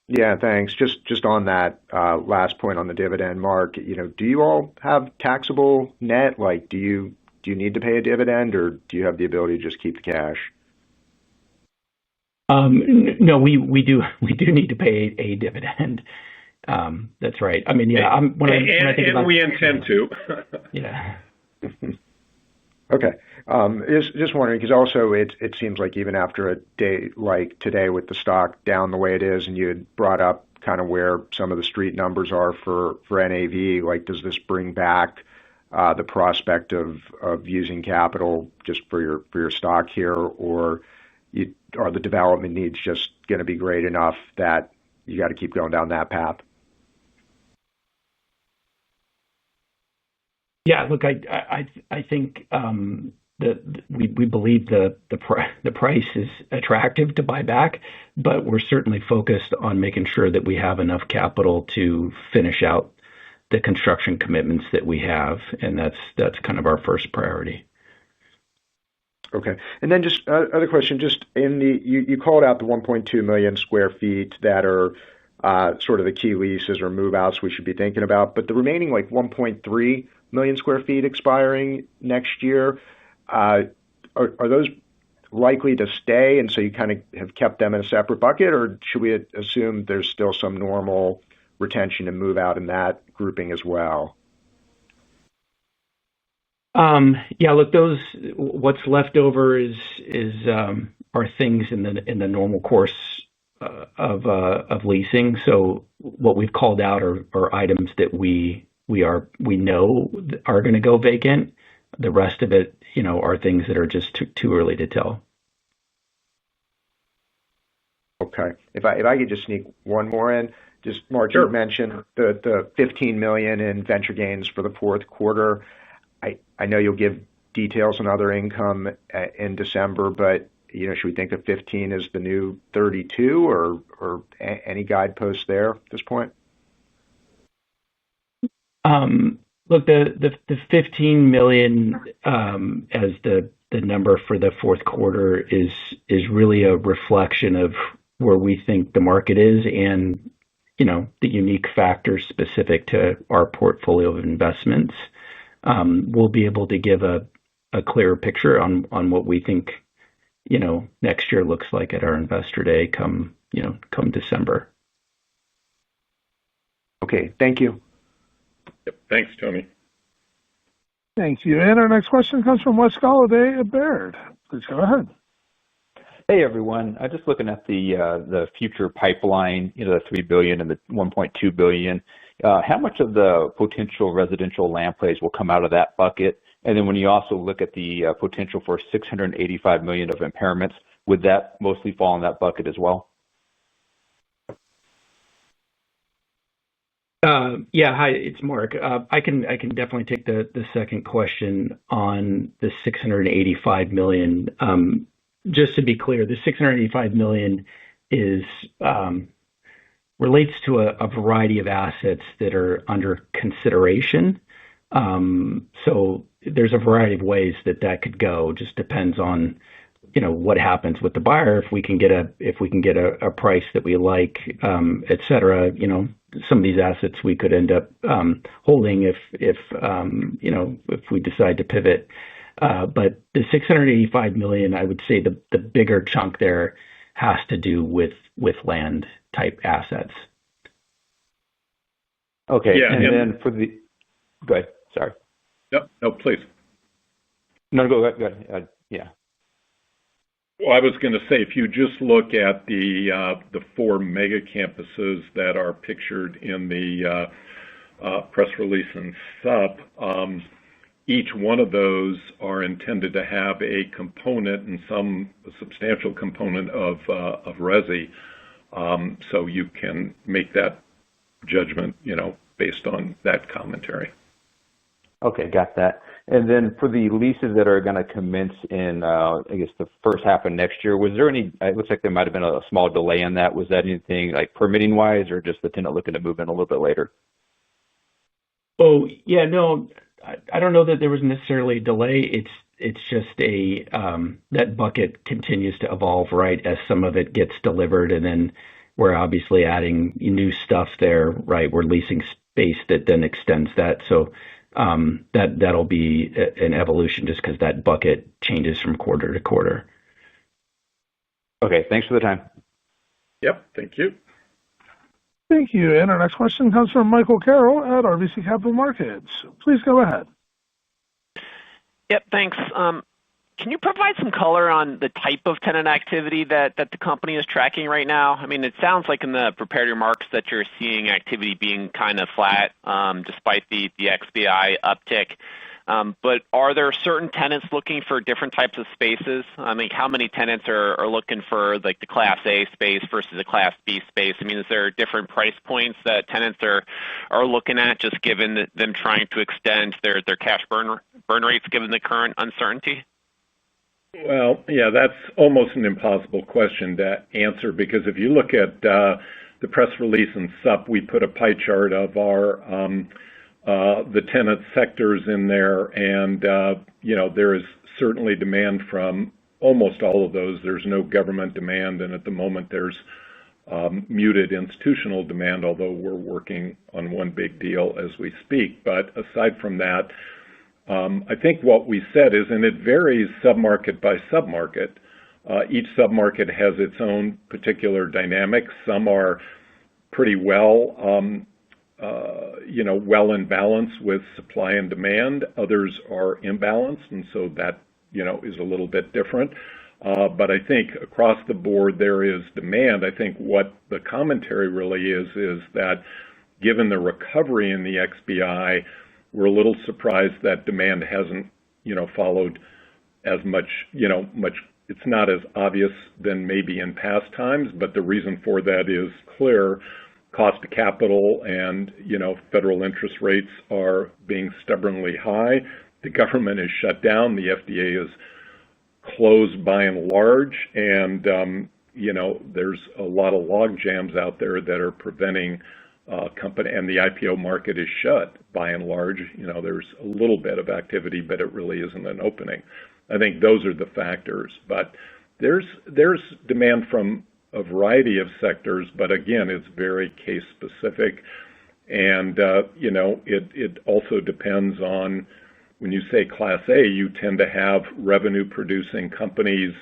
Yeah, thanks. Just on that last point on the dividend, Mark, do you all have taxable net? Like, do you need to pay a dividend, or do you have the ability to just keep the cash?
No, we do need to pay a dividend. That's right. I mean, yeah. When I think about,
we intend to.
Yeah.
Okay. Just wondering, because also it seems like even after a day like today with the stock down the way it is, and you had brought up kind of where some of the street numbers are for NAV, like, does this bring back the prospect of using capital just for your stock here, or are the development needs just going to be great enough that you got to keep going down that path?
Yeah, look, I think we believe the price is attractive to buy back, but we're certainly focused on making sure that we have enough capital to finish out the construction commitments that we have, and that's kind of our first priority.
Okay, and then just other question, just you called out the 1.2 million square feet that are sort of the key leases or move outs we should be thinking about, but the remaining like 1.3 million square feet expiring next year, are those likely to stay, and so you kind of have kept them in a separate bucket, or should we assume there's still some normal retention and move out in that grouping as well?
Yeah, look, what's left over are things in the normal course of leasing. So what we've called out are items that we know are going to go vacant. The rest of it, are things that are just too early to tell.
Okay. If I could just sneak one more in, just Mark,
Sure.
You mentioned the $15 million in venture gains for the fourth quarter. I know you'll give details on other income in December, but should we think of 15 as the new 32, or any guideposts there at this point?
Look, the $15 million as the number for the fourth quarter is really a reflection of where we think the market is, and the unique factors specific to our portfolio of investments. We'll be able to give a clearer picture on what we think next year looks like at our Investor Day come December.
Okay. Thank you.
Yep. Thanks, Tony.
Thank you. And our next question comes from Wes Golladay at Baird. Please go ahead.
Hey, everyone. Just looking at the future pipeline, the $3 billion and the $1.2 billion. How much of the potential residential land plays will come out of that bucket? And then when you also look at the potential for $685 million of impairments, would that mostly fall in that bucket as well?
Yeah. Hi, it's Mark. I can definitely take the second question on the $685 million. Just to be clear, the $685 million relates to a variety of assets that are under consideration. So there's a variety of ways that could go. Just depends on what happens with the buyer. If we can get a price that we like, et cetera. Some of these assets we could end up holding if we decide to pivot. But the $685 million, I would say the bigger chunk there has to do with land type assets.
Okay.
Yeah,
and then go ahead. Sorry.
No, please.
No, go ahead. Yeah.
Well, I was going to say, if you just look at the 4 mega campuses that are pictured in the press release and sup, each one of those are intended to have a component and a substantial component of resi. So you can make that judgment, based on that commentary.
Okay, got that. And then for the leases that are going to commence in, I guess, the first half of next year, was there any? It looks like there might have been a small delay in that. Was that anything like permitting wise, or just the tenant looking to move in a little bit later?
Oh yeah, no, I don't know that there was necessarily a delay. It's just that bucket continues to evolve, right, as some of it gets delivered, and then we're obviously adding new stuff there, right? We're leasing space that then extends that. So that'll be an evolution just because that bucket changes from quarter to quarter.
Okay, thanks for the time.
Yep, thank you.
Thank you. And our next question comes from Michael Carroll at RBC Capital Markets. Please go ahead.
Yep, thanks. Can you provide some color on the type of tenant activity that the company is tracking right now? I mean, it sounds like in the prepared remarks that you're seeing activity being kind of flat despite the XBI uptick. But are there certain tenants looking for different types of spaces? I mean, how many tenants are looking for like the Class A space versus the Class B space? I mean, is there different price points that tenants are looking at just given them trying to extend their cash burn rates given the current uncertainty?
Well, yeah, that's almost an impossible question to answer because if you look at the press release and sup, we put a pie chart of our the tenant sectors in there, and there is certainly demand from almost all of those. There's no government demand, and at the moment there's muted institutional demand, although we're working on one big deal as we speak. But aside from that, I think what we said is, and it varies submarket by submarket. Each submarket has its own particular dynamics. Some are pretty well in balance with supply and demand. Others are imbalanced, and so that is a little bit different. But I think across the board there is demand. I think what the commentary really is that given the recovery in the XBI, we're a little surprised that demand hasn't, followed as much, it's not as obvious than maybe in past times, but the reason for that is clear. Cost of capital and, federal interest rates are being stubbornly high. The government is shut down. The FDA is closed by and large. And, there's a lot of log jams out there that are preventing company, and the IPO market is shut by and large. There's a little bit of activity, but it really isn't an opening. I think those are the factors. But there's demand from a variety of sectors, but again, it's very case specific. And, it also depends on when you say Class A, you tend to have revenue producing companies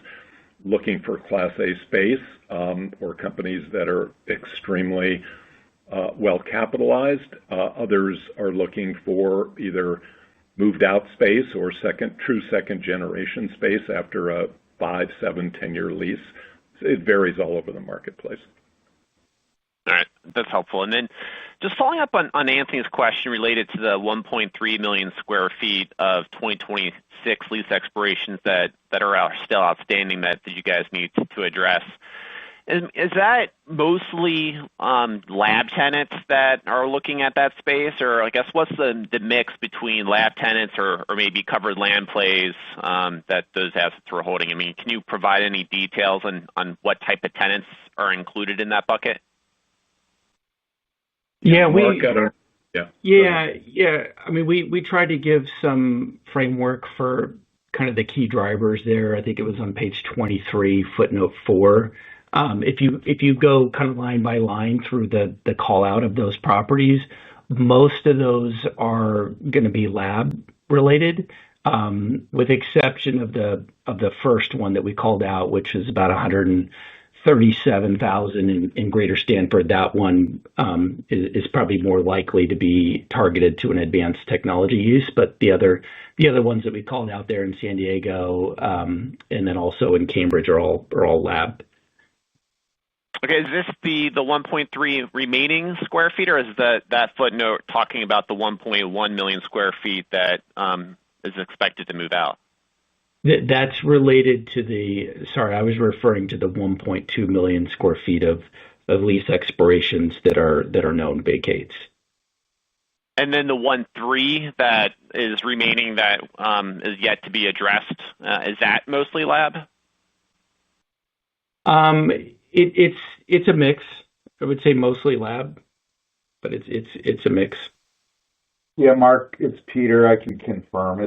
looking for Class A space or companies that are extremely well capitalized. Others are looking for either moved out space or true second generation space after a 5, 7, 10-year lease. It varies all over the marketplace.
All right, that's helpful. And then just following up on Anthony's question related to the 1.3 million square feet of 2026 lease expirations that are still outstanding that you guys need to address. Is that mostly lab tenants that are looking at that space? Or I guess what's the mix between lab tenants or maybe covered land plays that those assets are holding? I mean, can you provide any details on what type of tenants are included in that bucket?
Yeah,
Mark,
I mean, we tried to give some framework for kind of the key drivers there. I think it was on page 23, footnote 4. If you go kind of line by line through the call out of those properties, most of those are going to be lab related, with exception of the first one that we called out, which is about 137,000 in Greater Stanford. That one is probably more likely to be targeted to an advanced technology use, but the other ones that we called out there in San Diego and then also in Cambridge are all lab.
Okay, is this the 1.3 remaining square feet, or is that footnote talking about the 1.1 million square feet that is expected to move out?
That's related to sorry, I was referring to the 1.2 million square feet of lease expirations that are known vacates.
And then the 1.3 that is remaining that is yet to be addressed, is that mostly lab?
It's a mix. I would say mostly lab, but it's a mix.
Yeah, Mark, it's Peter. I can confirm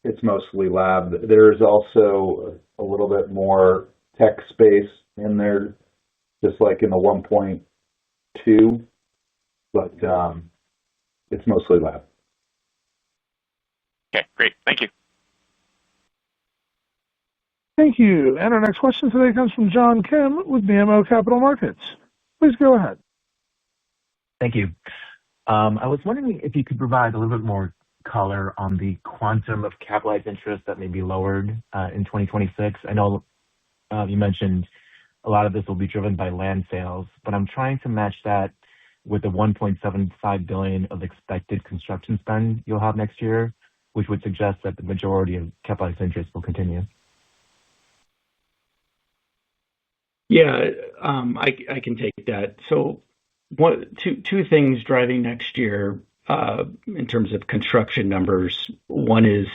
it's mostly lab. There's also a little bit more tech space in there, just like in the 1.2, but it's mostly lab.
Okay, great. Thank you.
Thank you. And our next question today comes from John Kim with BMO Capital Markets. Please go ahead.
Thank you. I was wondering if you could provide a little bit more color on the quantum of capitalized interest that may be lowered in 2026. I know you mentioned a lot of this will be driven by land sales, but I'm trying to match that with the $1.75 billion of expected construction spend you'll have next year, which would suggest that the majority of capitalized interest will continue.
Yeah, I can take that. So, two things driving next year in terms of construction numbers. One is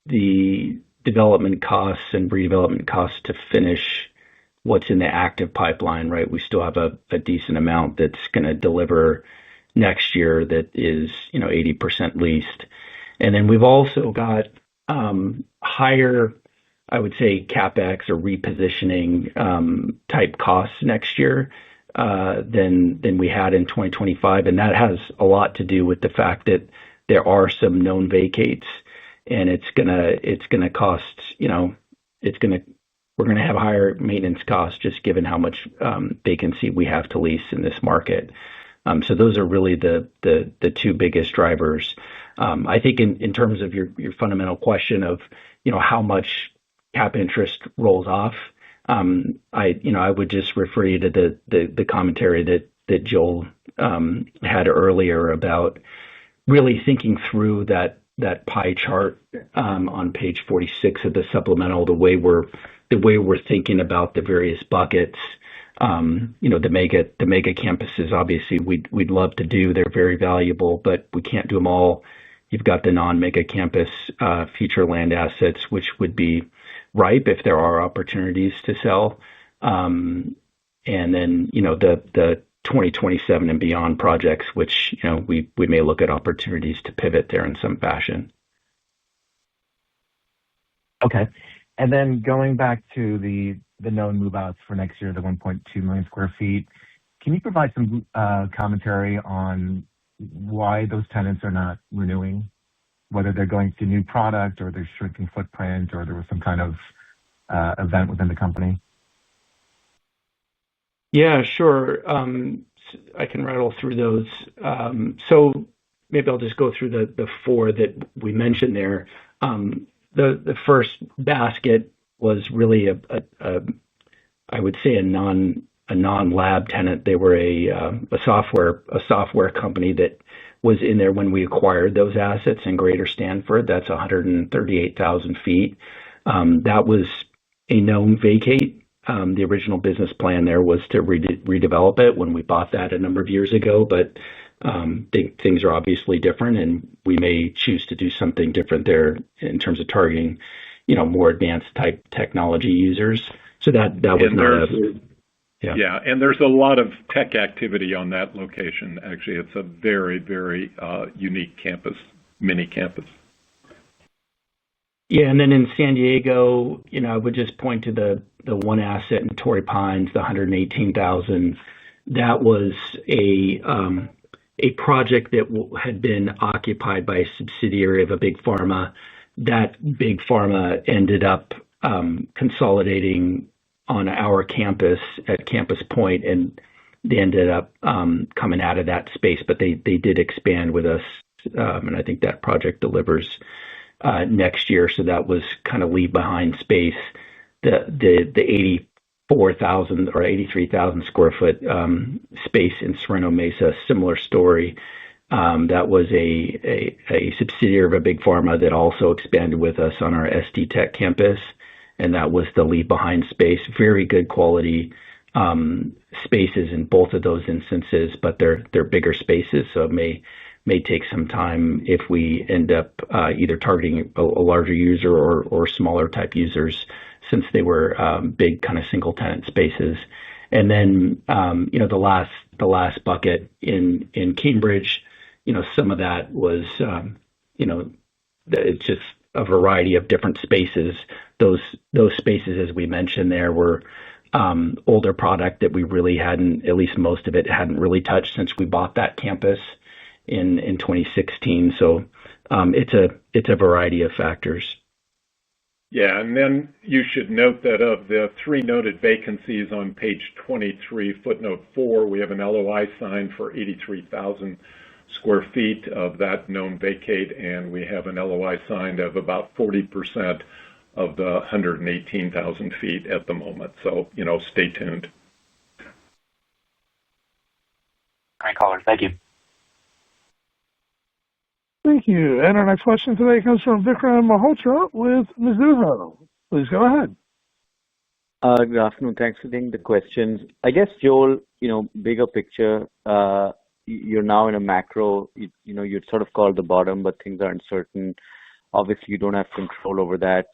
the development costs and redevelopment costs to finish what's in the active pipeline, right? We still have a decent amount that's going to deliver next year that is 80% leased. And then we've also got higher, I would say, CapEx or repositioning type costs next year than we had in 2025, and that has a lot to do with the fact that there are some known vacates, and it's gonna cost. We're gonna have higher maintenance costs just given how much vacancy we have to lease in this market. So those are really the two biggest drivers. I think in terms of your fundamental question of how much cap interest rolls off, I would just refer you to the commentary that Joel had earlier about really thinking through that pie chart on page 46 of the supplemental, the way we're thinking about the various buckets. The mega campuses, obviously we'd love to do. They're very valuable, but we can't do them all. You've got the non-mega campus future land assets, which would be ripe if there are opportunities to sell. And then, the 2027 and beyond projects, which, we may look at opportunities to pivot there in some fashion.
Okay. And then going back to the known move-outs for next year, the 1.2 million square feet, can you provide some commentary on why those tenants are not renewing, whether they're going to new product or they're shrinking footprint or there was some kind of event within the company?
Yeah, sure. I can rattle through those. So maybe I'll just go through the four that we mentioned there. The first basket was really I would say a non-lab tenant. They were a software company that was in there when we acquired those assets in Greater Stanford. That's 138,000 feet. That was a known vacate. The original business plan there was to redevelop it when we bought that a number of years ago, but things are obviously different, and we may choose to do something different there in terms of targeting, more advanced type technology users. So that was
And
not
there's
a yeah.
Yeah, and there's a lot of tech activity on that location. Actually, it's a very, very unique campus, mini campus.
Yeah, and then in San Diego, I would just point to the one asset in Torrey Pines, the 118,000. That was a project that had been occupied by a subsidiary of a big pharma. That big pharma ended up consolidating on our campus at Campus Point, and they ended up coming out of that space, but they did expand with us, and I think that project delivers next year. So that was kind of leave behind space. The 84,000 or 83,000 square foot space in Sereno Mesa, similar story. That was a subsidiary of a big pharma that also expanded with us on our SD Tech campus, and that was the leave behind space. Very good quality spaces in both of those instances, but they're bigger spaces, so it may take some time if we end up either targeting a larger user or smaller type users, since they were big kind of single tenant spaces. And then the last bucket in Cambridge, some of that was it's just a variety of different spaces. Those spaces, as we mentioned, there were older product that we really hadn't, at least most of it, hadn't really touched since we bought that campus in 2016. So it's a variety of factors.
Yeah, and then you should note that of the three noted vacancies on page 23, footnote 4, we have an LOI signed for 83,000 square feet of that known vacate, and we have an LOI signed of about 40% of the 118,000 feet at the moment. So, stay tuned.
Great caller. Thank you.
Thank you. And our next question today comes from Vikram Malhotra with Mizuho. Please go ahead.
Good afternoon. Thanks for taking the questions. I guess, Joel, bigger picture, you're now in a macro, you'd sort of called the bottom, but things are uncertain. Obviously, you don't have control over that.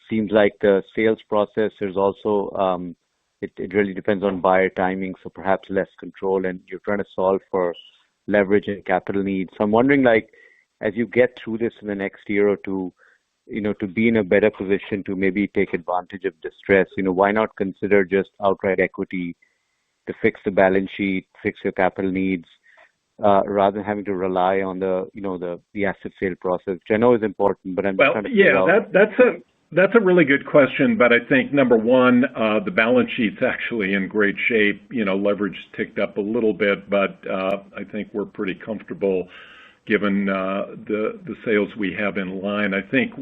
Seems like the sales process is also, it really depends on buyer timing, so perhaps less control, and you're trying to solve for leverage and capital needs. So I'm wondering, as you get through this in the next year or two, to be in a better position to maybe take advantage of distress, why not consider just outright equity to fix the balance sheet, fix your capital needs, rather than having to rely on the asset sale process, which I know is important, but I'm trying to figure out.
That's a really good question, but I think number one, the balance sheet's actually in great shape. Leverage ticked up a little bit, but I think we're pretty comfortable given the sales we have in line. I think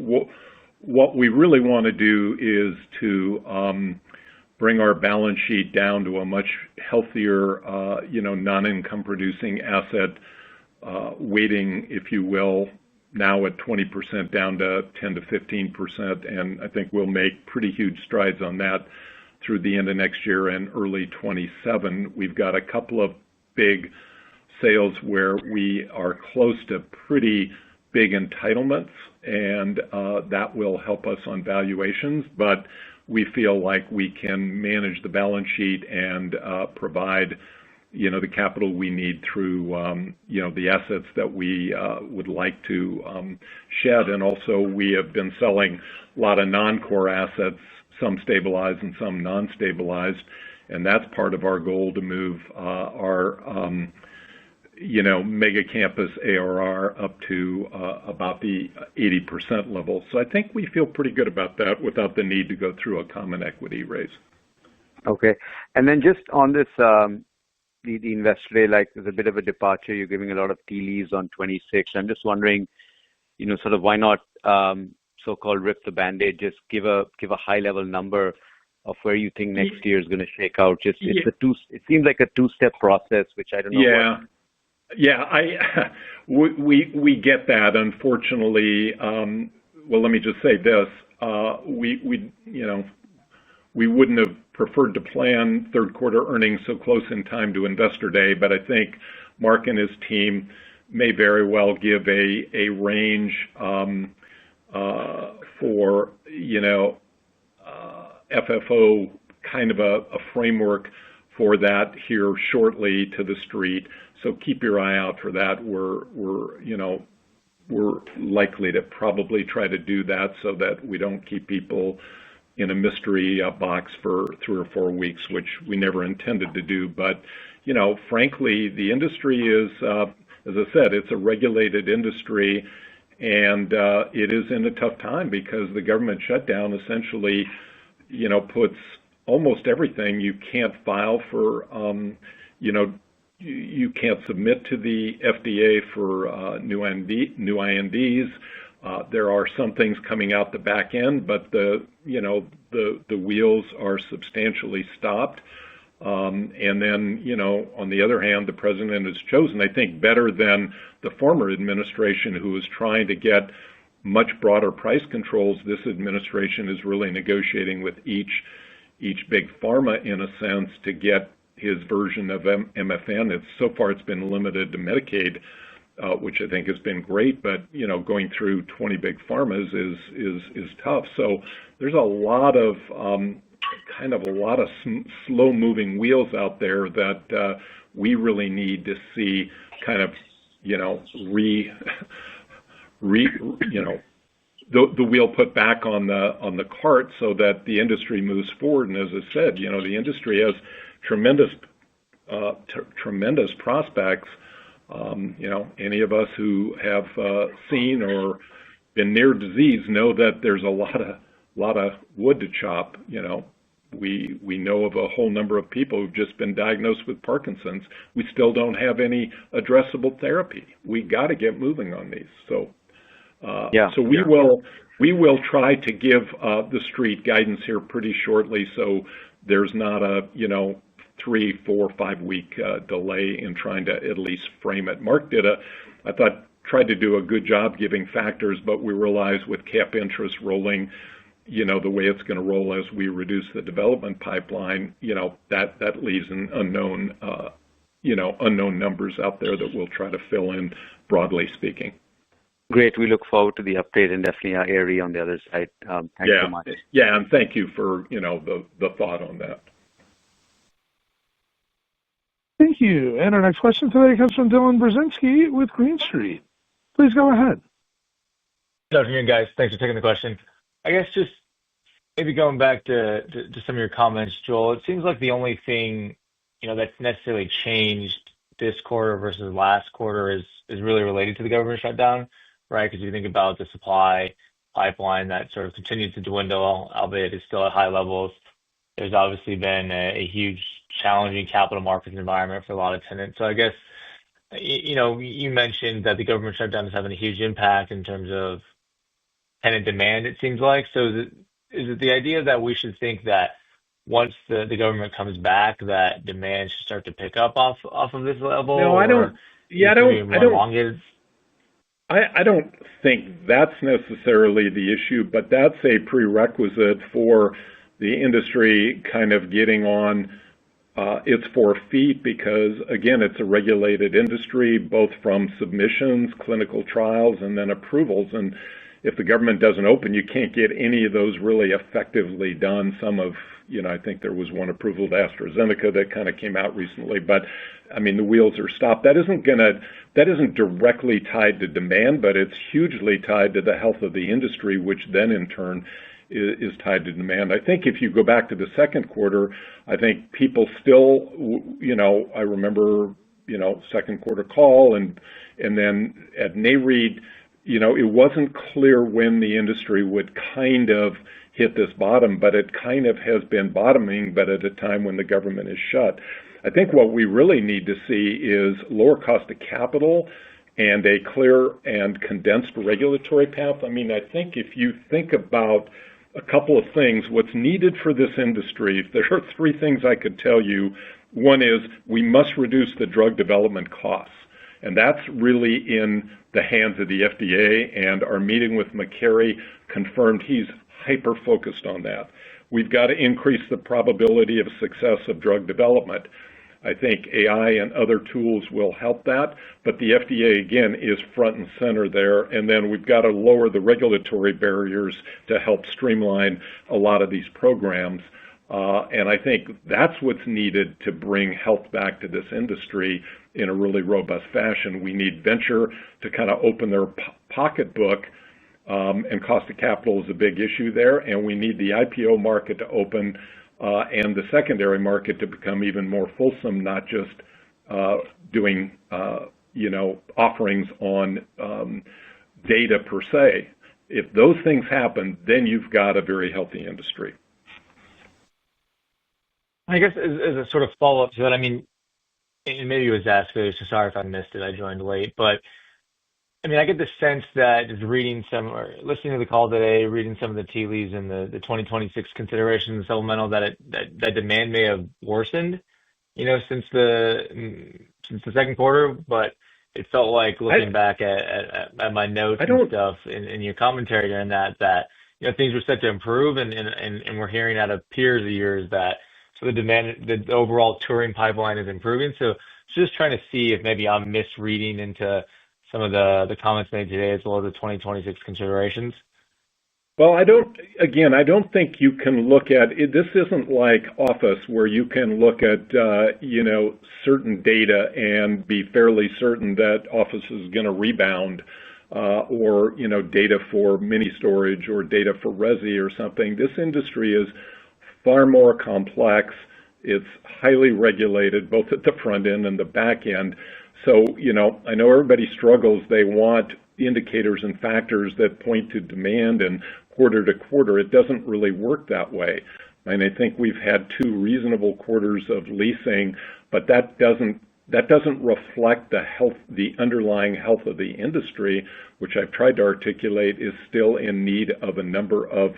what we really want to do is to bring our balance sheet down to a much healthier, non-income producing asset weighting, if you will, now at 20% down to 10 to 15%. And I think we'll make pretty huge strides on that through the end of next year and early 27. We've got a couple of big sales where we are close to pretty big entitlements, and that will help us on valuations. But we feel like we can manage the balance sheet and provide, the capital we need through, the assets that we would like to shed. And also, we have been selling a lot of non-core assets, some stabilized and some non-stabilized, and that's part of our goal to move our mega campus ARR up to about the 80% level. So I think we feel pretty good about that without the need to go through a common equity raise.
Okay. And then just on this, the investor day, like there's a bit of a departure. You're giving a lot of tea leaves on 26. I'm just wondering, sort of why not so-called rip the Band-Aid, just give a high level number of where you think next year is going to shake out. Just it seems like a two-step process, which I don't know.
Yeah. Yeah, we get that. Unfortunately, well, let me just say this: we wouldn't have preferred to plan third quarter earnings so close in time to Investor Day, but I think Mark and his team may very well give a range for FFO, kind of a framework for that here shortly to the street. So keep your eye out for that. We're likely to probably try to do that so that we don't keep people in a mystery box for 3 or 4 weeks, which we never intended to do. But frankly, the industry is, as I said, it's a regulated industry, and it is in a tough time because the government shutdown essentially, puts almost everything. You can't file for, you can't submit to the FDA for new INDs. There are some things coming out the back end, but the wheels are substantially stopped. And then, on the other hand, the president has chosen, I think, better than the former administration, who was trying to get much broader price controls. This administration is really negotiating with each big pharma, in a sense, to get his version of MFN. So far it's been limited to Medicaid, which I think has been great, but going through 20 big pharmas is tough. So there's a lot of slow-moving wheels out there that we really need to see kind of the wheel put back on the cart so that the industry moves forward. And as I said, the industry has tremendous prospects. Any of us who have seen or been near disease know that there's a lot of wood to chop. We know of a whole number of people who've just been diagnosed with Parkinson's. We still don't have any addressable therapy. We got to get moving on these. So we will try to give the street guidance here pretty shortly, so there's not a 3, 4, 5 week delay in trying to at least frame it. Mark tried to do a good job giving factors, but we realize with cap interest rolling, the way it's going to roll as we reduce the development pipeline, that leaves an unknown numbers out there that we'll try to fill in, broadly speaking.
Great. We look forward to the update, and definitely our Ari on the other side. Thanks so much.
Yeah, and thank you for the thought on that.
Thank you. And our next question today comes from Dylan Brzezinski with Green Street. Please go ahead.
Good afternoon, guys. Thanks for taking the question. I guess just maybe going back to some of your comments, Joel, it seems like the only thing that's necessarily changed this quarter versus last quarter is really related to the government shutdown, right? Because you think about the supply pipeline that sort of continues to dwindle, albeit it's still at high levels. There's obviously been a huge challenging capital markets environment for a lot of tenants. So I guess, you mentioned that the government shutdown is having a huge impact in terms of tenant demand, it seems like. So is it the idea that we should think that once the government comes back, that demand should start to pick up off of this level?
No, I don't. Yeah, I don't think that's necessarily the issue, but that's a prerequisite for the industry kind of getting on its 4 feet, because again, it's a regulated industry, both from submissions, clinical trials, and then approvals. And if the government doesn't open, you can't get any of those really effectively done. Some of, I think there was one approval to AstraZeneca that kind of came out recently, but I mean, the wheels are stopped. That isn't directly tied to demand, but it's hugely tied to the health of the industry, which then in turn is tied to demand. I think if you go back to the second quarter, I think people still, I remember, second quarter call and then at NAREIT, it wasn't clear when the industry would kind of hit this bottom, but it kind of has been bottoming, but at a time when the government is shut. I think what we really need to see is lower cost of capital and a clear and condensed regulatory path. I mean, I think if you think about a couple of things, what's needed for this industry, there are three things I could tell you. One is we must reduce the drug development costs. And that's really in the hands of the FDA, and our meeting with McCary confirmed he's hyper-focused on that. We've got to increase the probability of success of drug development. I think AI and other tools will help that, but the FDA, again, is front and center there. And then we've got to lower the regulatory barriers to help streamline a lot of these programs. And I think that's what's needed to bring health back to this industry in a really robust fashion. We need venture to kind of open their pocketbook, and cost of capital is a big issue there. And we need the IPO market to open, and the secondary market to become even more fulsome, not just doing offerings on data per se. If those things happen, then you've got a very healthy industry.
I guess as a sort of follow-up to that, I mean, and maybe it was asked earlier, so sorry if I missed it, I joined late, but I mean, I get the sense that just reading some or listening to the call today, reading some of the tea leaves in the 2026 considerations supplemental, that demand may have worsened, since the second quarter. But it felt like looking back at my notes and stuff in your commentary during that things were set to improve, and we're hearing out of peers of yours that the demand, the overall touring pipeline is improving. So just trying to see if maybe I'm misreading into some of the comments made today as well as the 2026 considerations.
Well, I don't think you can look at it. This isn't like office where you can look at, certain data and be fairly certain that office is going to rebound, or, data for mini storage or data for resi or something. This industry is far more complex. It's highly regulated, both at the front end and the back end. So, I know everybody struggles. They want indicators and factors that point to demand and quarter to quarter. It doesn't really work that way. And I think we've had 2 reasonable quarters of leasing, but that doesn't reflect the underlying health of the industry, which I've tried to articulate is still in need of a number of,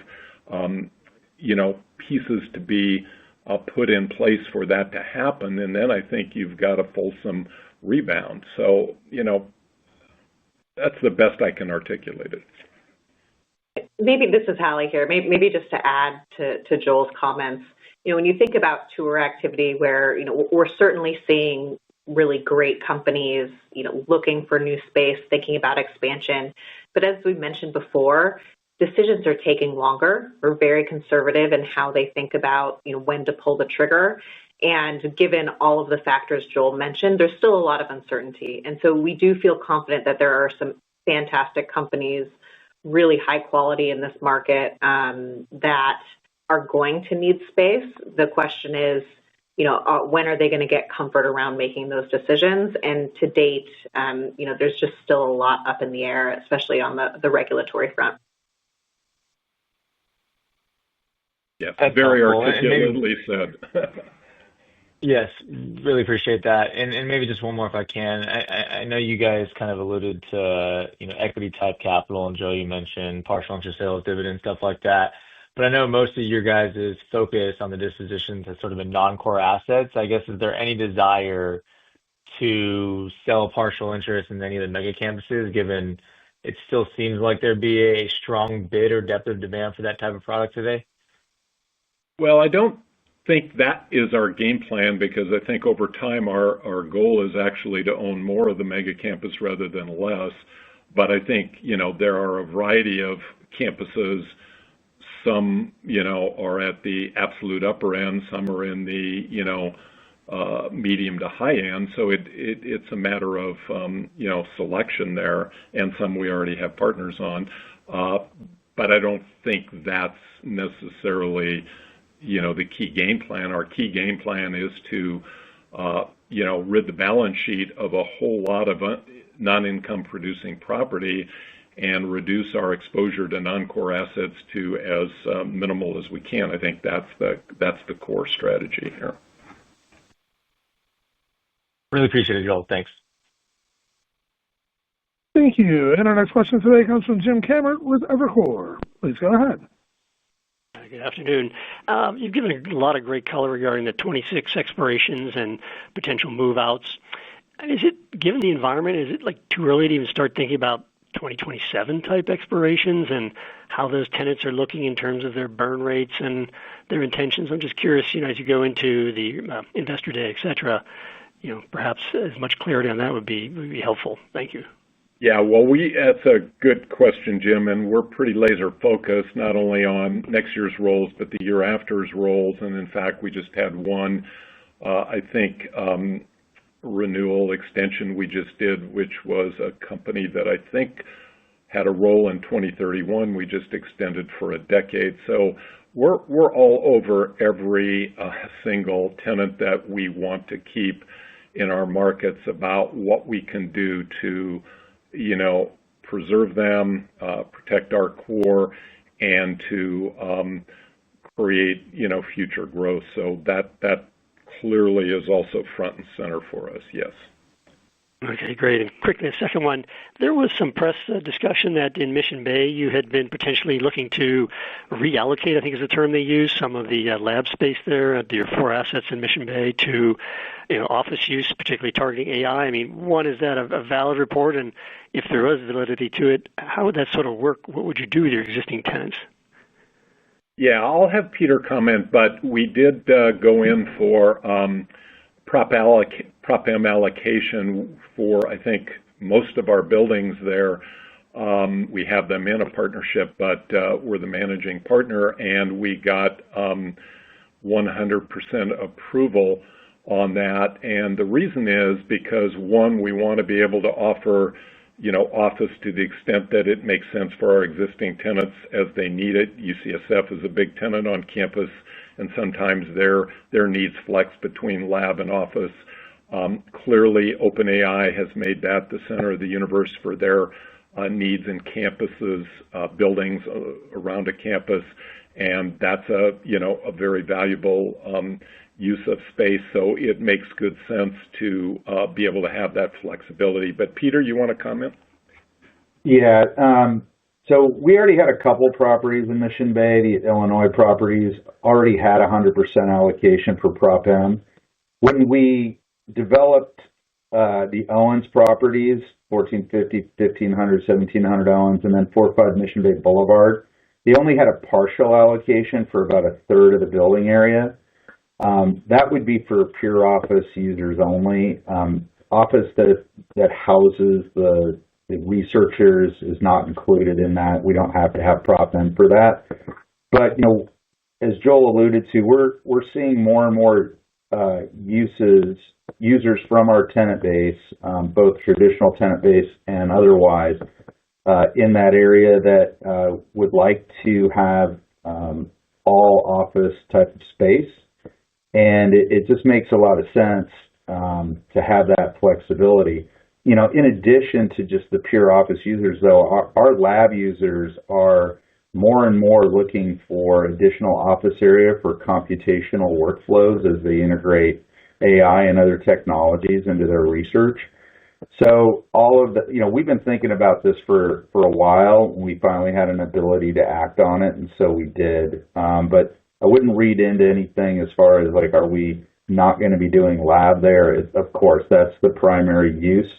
pieces to be put in place for that to happen. And then I think you've got a fulsome rebound. So, that's the best I can articulate it.
Maybe this is Hallie here. Maybe just to add to Joel's comments, when you think about tour activity where, we're certainly seeing really great companies, looking for new space, thinking about expansion. But as we mentioned before, decisions are taking longer. We're very conservative in how they think about, when to pull the trigger. And given all of the factors Joel mentioned, there's still a lot of uncertainty. And so we do feel confident that there are some fantastic companies, really high quality in this market, that are going to need space. The question is, when are they going to get comfort around making those decisions? And to date, there's just still a lot up in the air, especially on the regulatory front.
Yeah, very articulately said.
Yes, really appreciate that. And maybe just one more if I can. I know you guys kind of alluded to, equity type capital, and Joe, you mentioned partial interest sales, dividends, stuff like that. But I know most of your guys' focus on the dispositions has sort of been non-core assets. I guess, is there any desire to sell partial interest in any of the mega campuses, given it still seems like there'd be a strong bid or depth of demand for that type of product today?
Well, I don't think that is our game plan, because I think over time our goal is actually to own more of the mega campus rather than less. But I think, there are a variety of campuses. Some, are at the absolute upper end. Some are in the, medium to high end. So it's a matter of, selection there, and some we already have partners on. But I don't think that's necessarily, the key game plan. Our key game plan is to, rid the balance sheet of a whole lot of non-income producing property and reduce our exposure to non-core assets to as minimal as we can. I think that's the core strategy here.
Really appreciate it, Joel. Thanks.
Thank you. And our next question today comes from Jim Cameron with Evercore. Please go ahead.
Good afternoon. You've given a lot of great color regarding the 26 expirations and potential move-outs. Given the environment, is it like too early to even start thinking about 2027 type expirations and how those tenants are looking in terms of their burn rates and their intentions? I'm just curious, as you go into the investor day, et cetera, perhaps as much clarity on that would be helpful. Thank you.
Yeah, well, that's a good question, Jim, and we're pretty laser focused not only on next year's rolls, but the year after's rolls. And in fact, we just had one, I think, renewal extension we just did, which was a company that I think had a roll in 2031. We just extended for a decade. So we're all over every single tenant that we want to keep in our markets about what we can do to preserve them, protect our core, and to create, future growth. So that clearly is also front and center for us, yes.
Okay, great. And quickly, a second one. There was some press discussion that in Mission Bay you had been potentially looking to reallocate, I think is the term they use, some of the lab space there, your 4 assets in Mission Bay to office use, particularly targeting AI. I mean, one, is that a valid report? And if there was validity to it, how would that sort of work? What would you do with your existing tenants?
Yeah, I'll have Peter comment, but we did go in for Prop M allocation for, I think, most of our buildings there. We have them in a partnership, but we're the managing partner, and we got 100% approval on that. And the reason is because, one, we want to be able to offer office to the extent that it makes sense for our existing tenants as they need it. UCSF is a big tenant on campus, and sometimes their needs flex between lab and office. Clearly, OpenAI has made that the center of the universe for their needs in campuses, buildings around a campus, and that's a very valuable use of space. So it makes good sense to be able to have that flexibility. But Peter, you want to comment?
Yeah. So we already had a couple properties in Mission Bay. The Illinois properties already had 100% allocation for Prop M. When we developed the Owens properties, 1450, 1500, 1700 Owens, and then 45 Mission Bay Boulevard, they only had a partial allocation for about a third of the building area. That would be for pure office users only. Office that houses the researchers is not included in that. We don't have to have Prop M for that. But as Joel alluded to, we're seeing more and more users from our tenant base, both traditional tenant base and otherwise, in that area that would like to have all office type of space. And it just makes a lot of sense to have that flexibility. In addition to just the pure office users, though, our lab users are more and more looking for additional office area for computational workflows as they integrate AI and other technologies into their research. So we've been thinking about this for a while. We finally had an ability to act on it, and so we did. But I wouldn't read into anything as far as are we not going to be doing lab there? Of course, that's the primary use.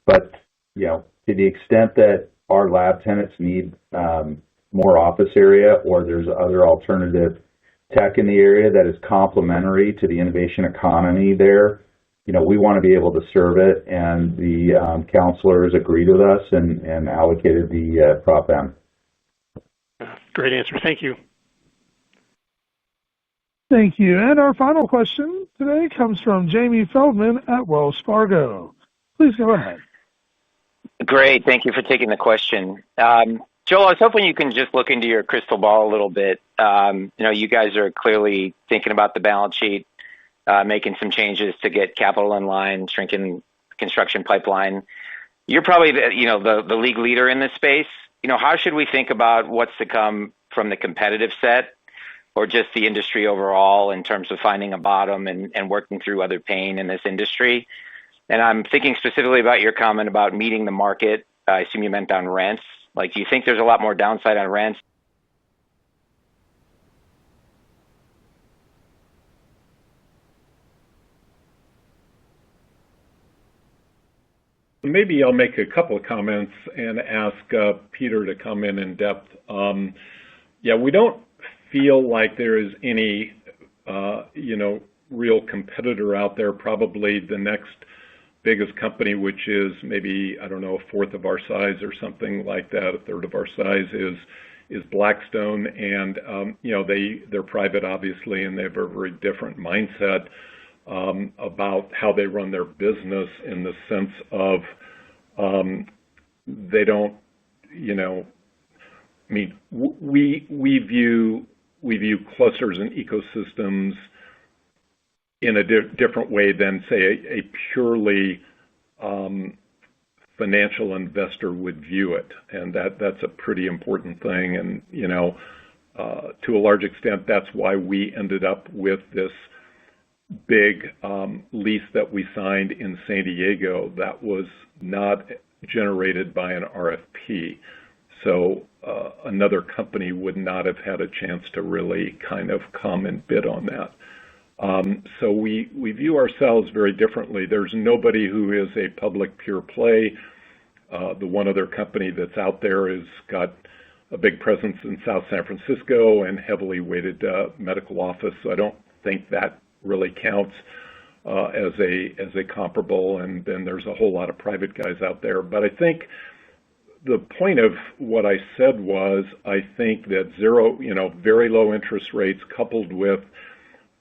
But, to the extent that our lab tenants need more office area, or there's other alternative tech in the area that is complementary to the innovation economy there, we want to be able to serve it. And the counselors agreed with us and allocated the Prop M.
Great answer. Thank you.
Thank you. And our final question today comes from Jamie Feldman at Wells Fargo. Please go ahead.
Great. Thank you for taking the question. Joel, I was hoping you can just look into your crystal ball a little bit. You guys are clearly thinking about the balance sheet, making some changes to get capital in line, shrinking construction pipeline. You're probably the league leader in this space. how should we think about what's to come from the competitive set or just the industry overall in terms of finding a bottom and working through other pain in this industry? And I'm thinking specifically about your comment about meeting the market. I assume you meant on rents. Like, do you think there's a lot more downside on rents?
Maybe I'll make a couple of comments and ask Peter to come in depth. Yeah, we don't feel like there is any, real competitor out there. Probably the next biggest company, which is maybe, I don't know, a fourth of our size or something like that, a third of our size, is Blackstone, and they're private, obviously, and they have a very different mindset about how they run their business, in the sense of they don't, I mean, we view clusters and ecosystems in a different way than, say, a purely financial investor would view it, and that's a pretty important thing. And to a large extent, that's why we ended up with this big lease that we signed in San Diego that was not generated by an RFP. So another company would not have had a chance to really kind of come and bid on that. So we view ourselves very differently. There's nobody who is a public pure play. The one other company that's out there has got a big presence in South San Francisco and heavily weighted medical office. So I don't think that really counts as a comparable. And then there's a whole lot of private guys out there. But I think the point of what I said was, I think that very low interest rates coupled with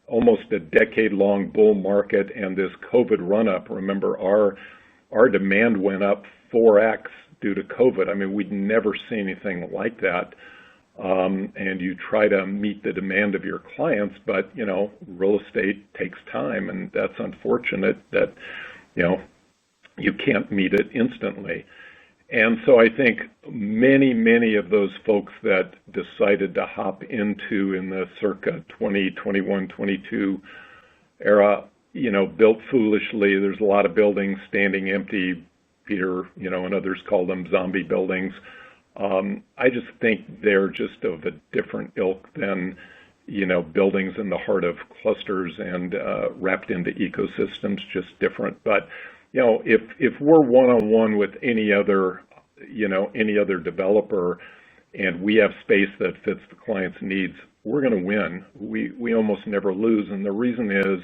almost a decade-long bull market and this COVID run-up. Remember, our demand went up 4x due to COVID. I mean, we'd never seen anything like that. And you try to meet the demand of your clients, but real estate takes time, and that's unfortunate that you can't meet it instantly. And so I think many of those folks that decided to hop into in the circa 2021, 22 era, built foolishly. There's a lot of buildings standing empty. Peter, and others call them zombie buildings. I just think they're just of a different ilk than, buildings in the heart of clusters and wrapped into ecosystems, just different. But if we're one-on-one with any other developer, and we have space that fits the client's needs, we're going to win. We almost never lose, and the reason is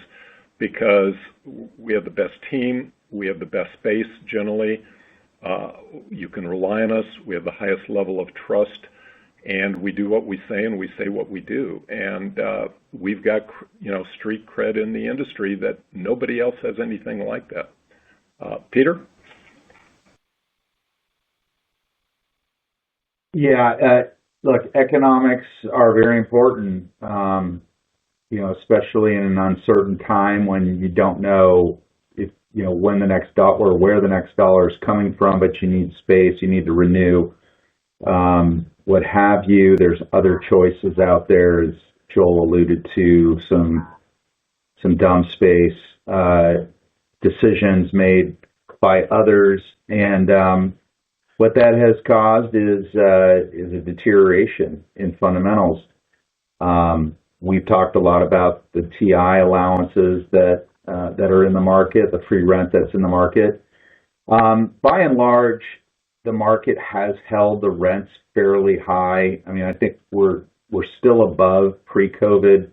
because we have the best team, we have the best space generally. You can rely on us. We have the highest level of trust, and we do what we say and we say what we do. And we've got street cred in the industry that nobody else has anything like that. Peter?
Yeah, look, economics are very important, especially in an uncertain time when you don't know if, when the next dollar or where the next dollar is coming from, but you need space, you need to renew, what have you. There's other choices out there, as Joel alluded to, some dumb space decisions made by others, and what that has caused is a deterioration in fundamentals. We've talked a lot about the TI allowances that are in the market, the free rent that's in the market. By and large, the market has held the rents fairly high. I mean, I think we're still above pre-COVID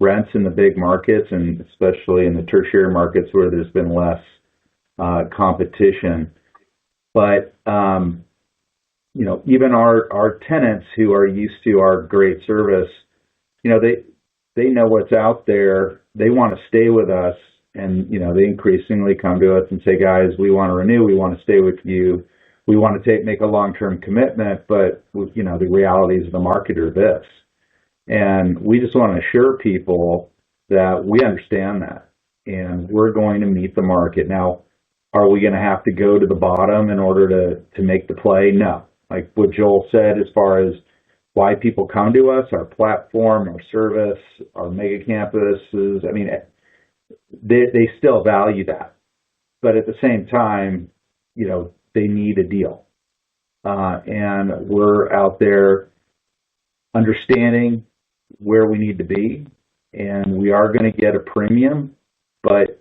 rents in the big markets, and especially in the tertiary markets where there's been less competition. But even our tenants who are used to our great service, they know what's out there. They want to stay with us, and they increasingly come to us and say, "Guys, we want to renew. We want to stay with you. We want to make a long-term commitment." But the realities of the market are this, and we just want to assure people that we understand that, and we're going to meet the market. Now, are we going to have to go to the bottom in order to make the play? No. like what Joel said, as far as why people come to us, our platform, our service, our mega campuses. I mean, they still value that. But at the same time, they need a deal. And we're out there understanding where we need to be, and we are going to get a premium, but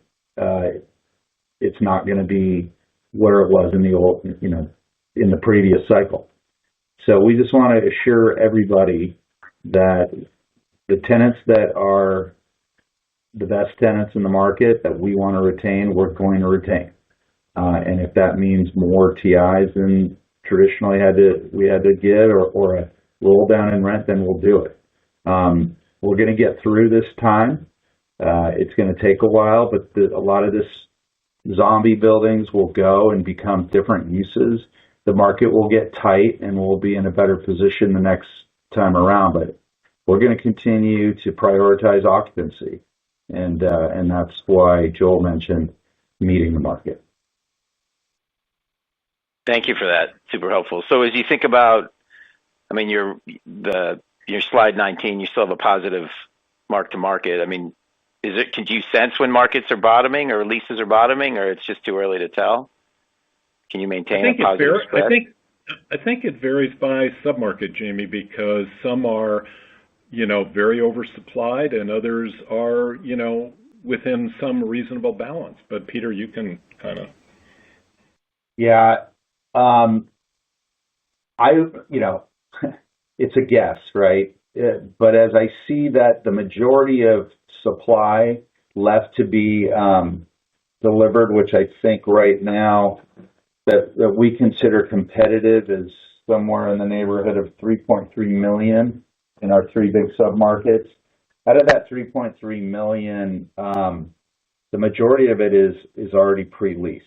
it's not going to be where it was in the old, in the previous cycle. So we just want to assure everybody that the tenants that are the best tenants in the market that we want to retain, we're going to retain. And if that means more TIs than traditionally we had to give, or a roll down in rent, then we'll do it. We're going to get through this time. It's going to take a while, but a lot of this zombie buildings will go and become different uses. The market will get tight, and we'll be in a better position the next time around. But we're going to continue to prioritize occupancy, and that's why Joel mentioned meeting the market.
Thank you for that. Super helpful. So as you think about, I mean, your slide 19, you still have a positive mark to market. I mean, can you sense when markets are bottoming or leases are bottoming, or it's just too early to tell? Can you maintain a positive spread?
I think it varies by submarket, Jamie, because some are, very oversupplied, and others are, within some reasonable balance. But Peter, you can kind of.
Yeah. It's a guess, right? But as I see that the majority of supply left to be delivered, which I think right now that we consider competitive, is somewhere in the neighborhood of 3.3 million in our three big submarkets. Out of that 3.3 million, the majority of it is already pre-leased.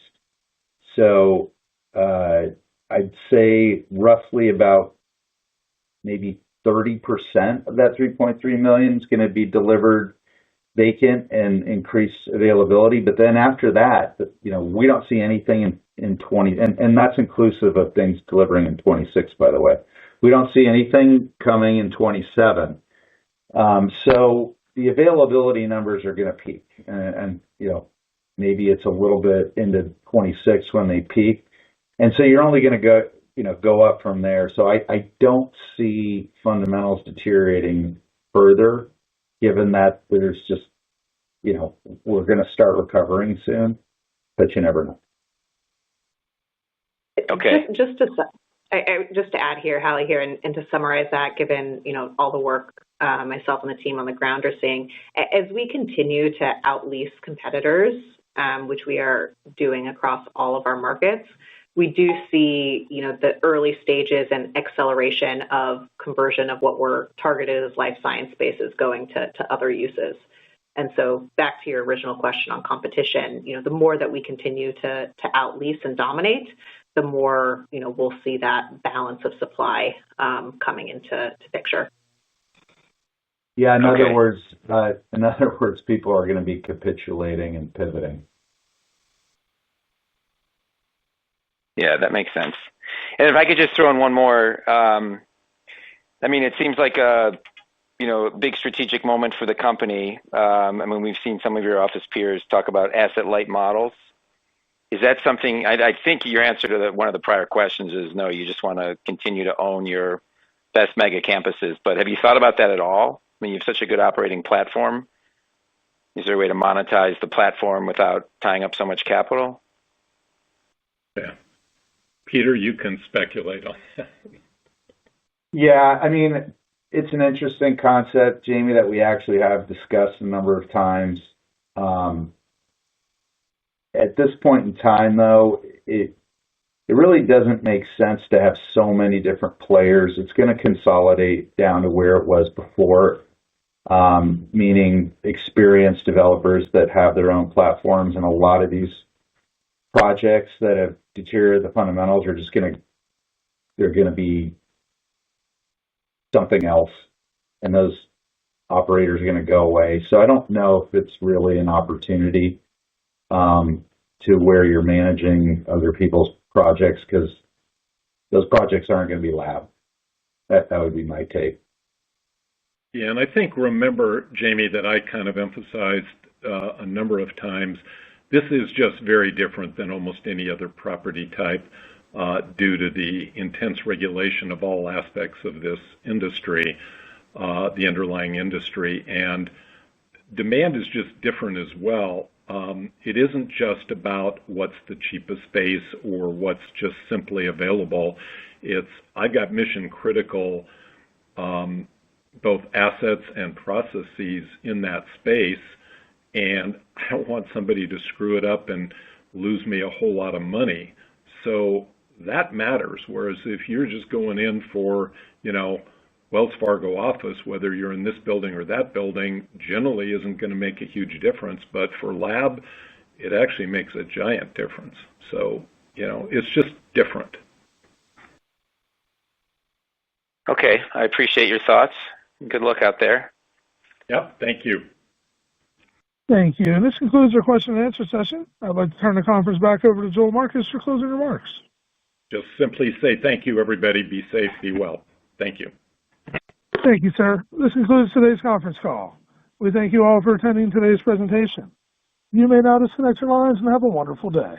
So I'd say roughly about maybe 30% of that 3.3 million is going to be delivered vacant and increase availability. But then after that, we don't see anything in 20, and that's inclusive of things delivering in 26, by the way. We don't see anything coming in 27. So the availability numbers are going to peak, and maybe it's a little bit into 26 when they peak. And so you're only going to go up from there. So I don't see fundamentals deteriorating further, given that there's just, we're going to start recovering soon, but you never know.
Okay.
Just to add here, Hallie here, and to summarize that, given, all the work myself and the team on the ground are seeing, as we continue to outlease competitors, which we are doing across all of our markets, we do see, the early stages and acceleration of conversion of what were targeted as life science spaces going to other uses. And so back to your original question on competition, the more that we continue to outlease and dominate, the more, we'll see that balance of supply coming into picture.
Yeah, in other words, people are going to be capitulating and pivoting.
Yeah, that makes sense. And if I could just throw in one more, I mean, it seems like a big strategic moment for the company. I mean, we've seen some of your office peers talk about asset light models. Is that something? I think your answer to one of the prior questions is no. You just want to continue to own your best mega campuses. But have you thought about that at all? I mean, you have such a good operating platform. Is there a way to monetize the platform without tying up so much capital?
Yeah. Peter, you can speculate on that.
Yeah, I mean, it's an interesting concept, Jamie, that we actually have discussed a number of times. At this point in time, though, it really doesn't make sense to have so many different players. It's going to consolidate down to where it was before, meaning experienced developers that have their own platforms, and a lot of these projects that have deteriorated the fundamentals are just they're going to be something else, and those operators are going to go away. So I don't know if it's really an opportunity to where you're managing other people's projects, because those projects aren't going to be lab. That would be my take.
Yeah, and I think remember, Jamie, that I kind of emphasized a number of times, this is just very different than almost any other property type due to the intense regulation of all aspects of this industry, the underlying industry, and demand is just different as well. It isn't just about what's the cheapest space or what's just simply available. It's, I've got mission critical both assets and processes in that space, and I don't want somebody to screw it up and lose me a whole lot of money. So that matters. Whereas if you're just going in for, Wells Fargo office, whether you're in this building or that building, generally isn't going to make a huge difference. But for lab, it actually makes a giant difference. So, it's just different.
Okay, I appreciate your thoughts. Good luck out there.
Yep, thank you.
Thank you. And this concludes our question and answer session. I'd like to turn the conference back over to Joel Marcus for closing remarks.
Just simply say thank you, everybody. Be safe, be well. Thank you.
Thank you, sir. This concludes today's conference call. We thank you all for attending today's presentation. You may now disconnect your lines and have a wonderful day.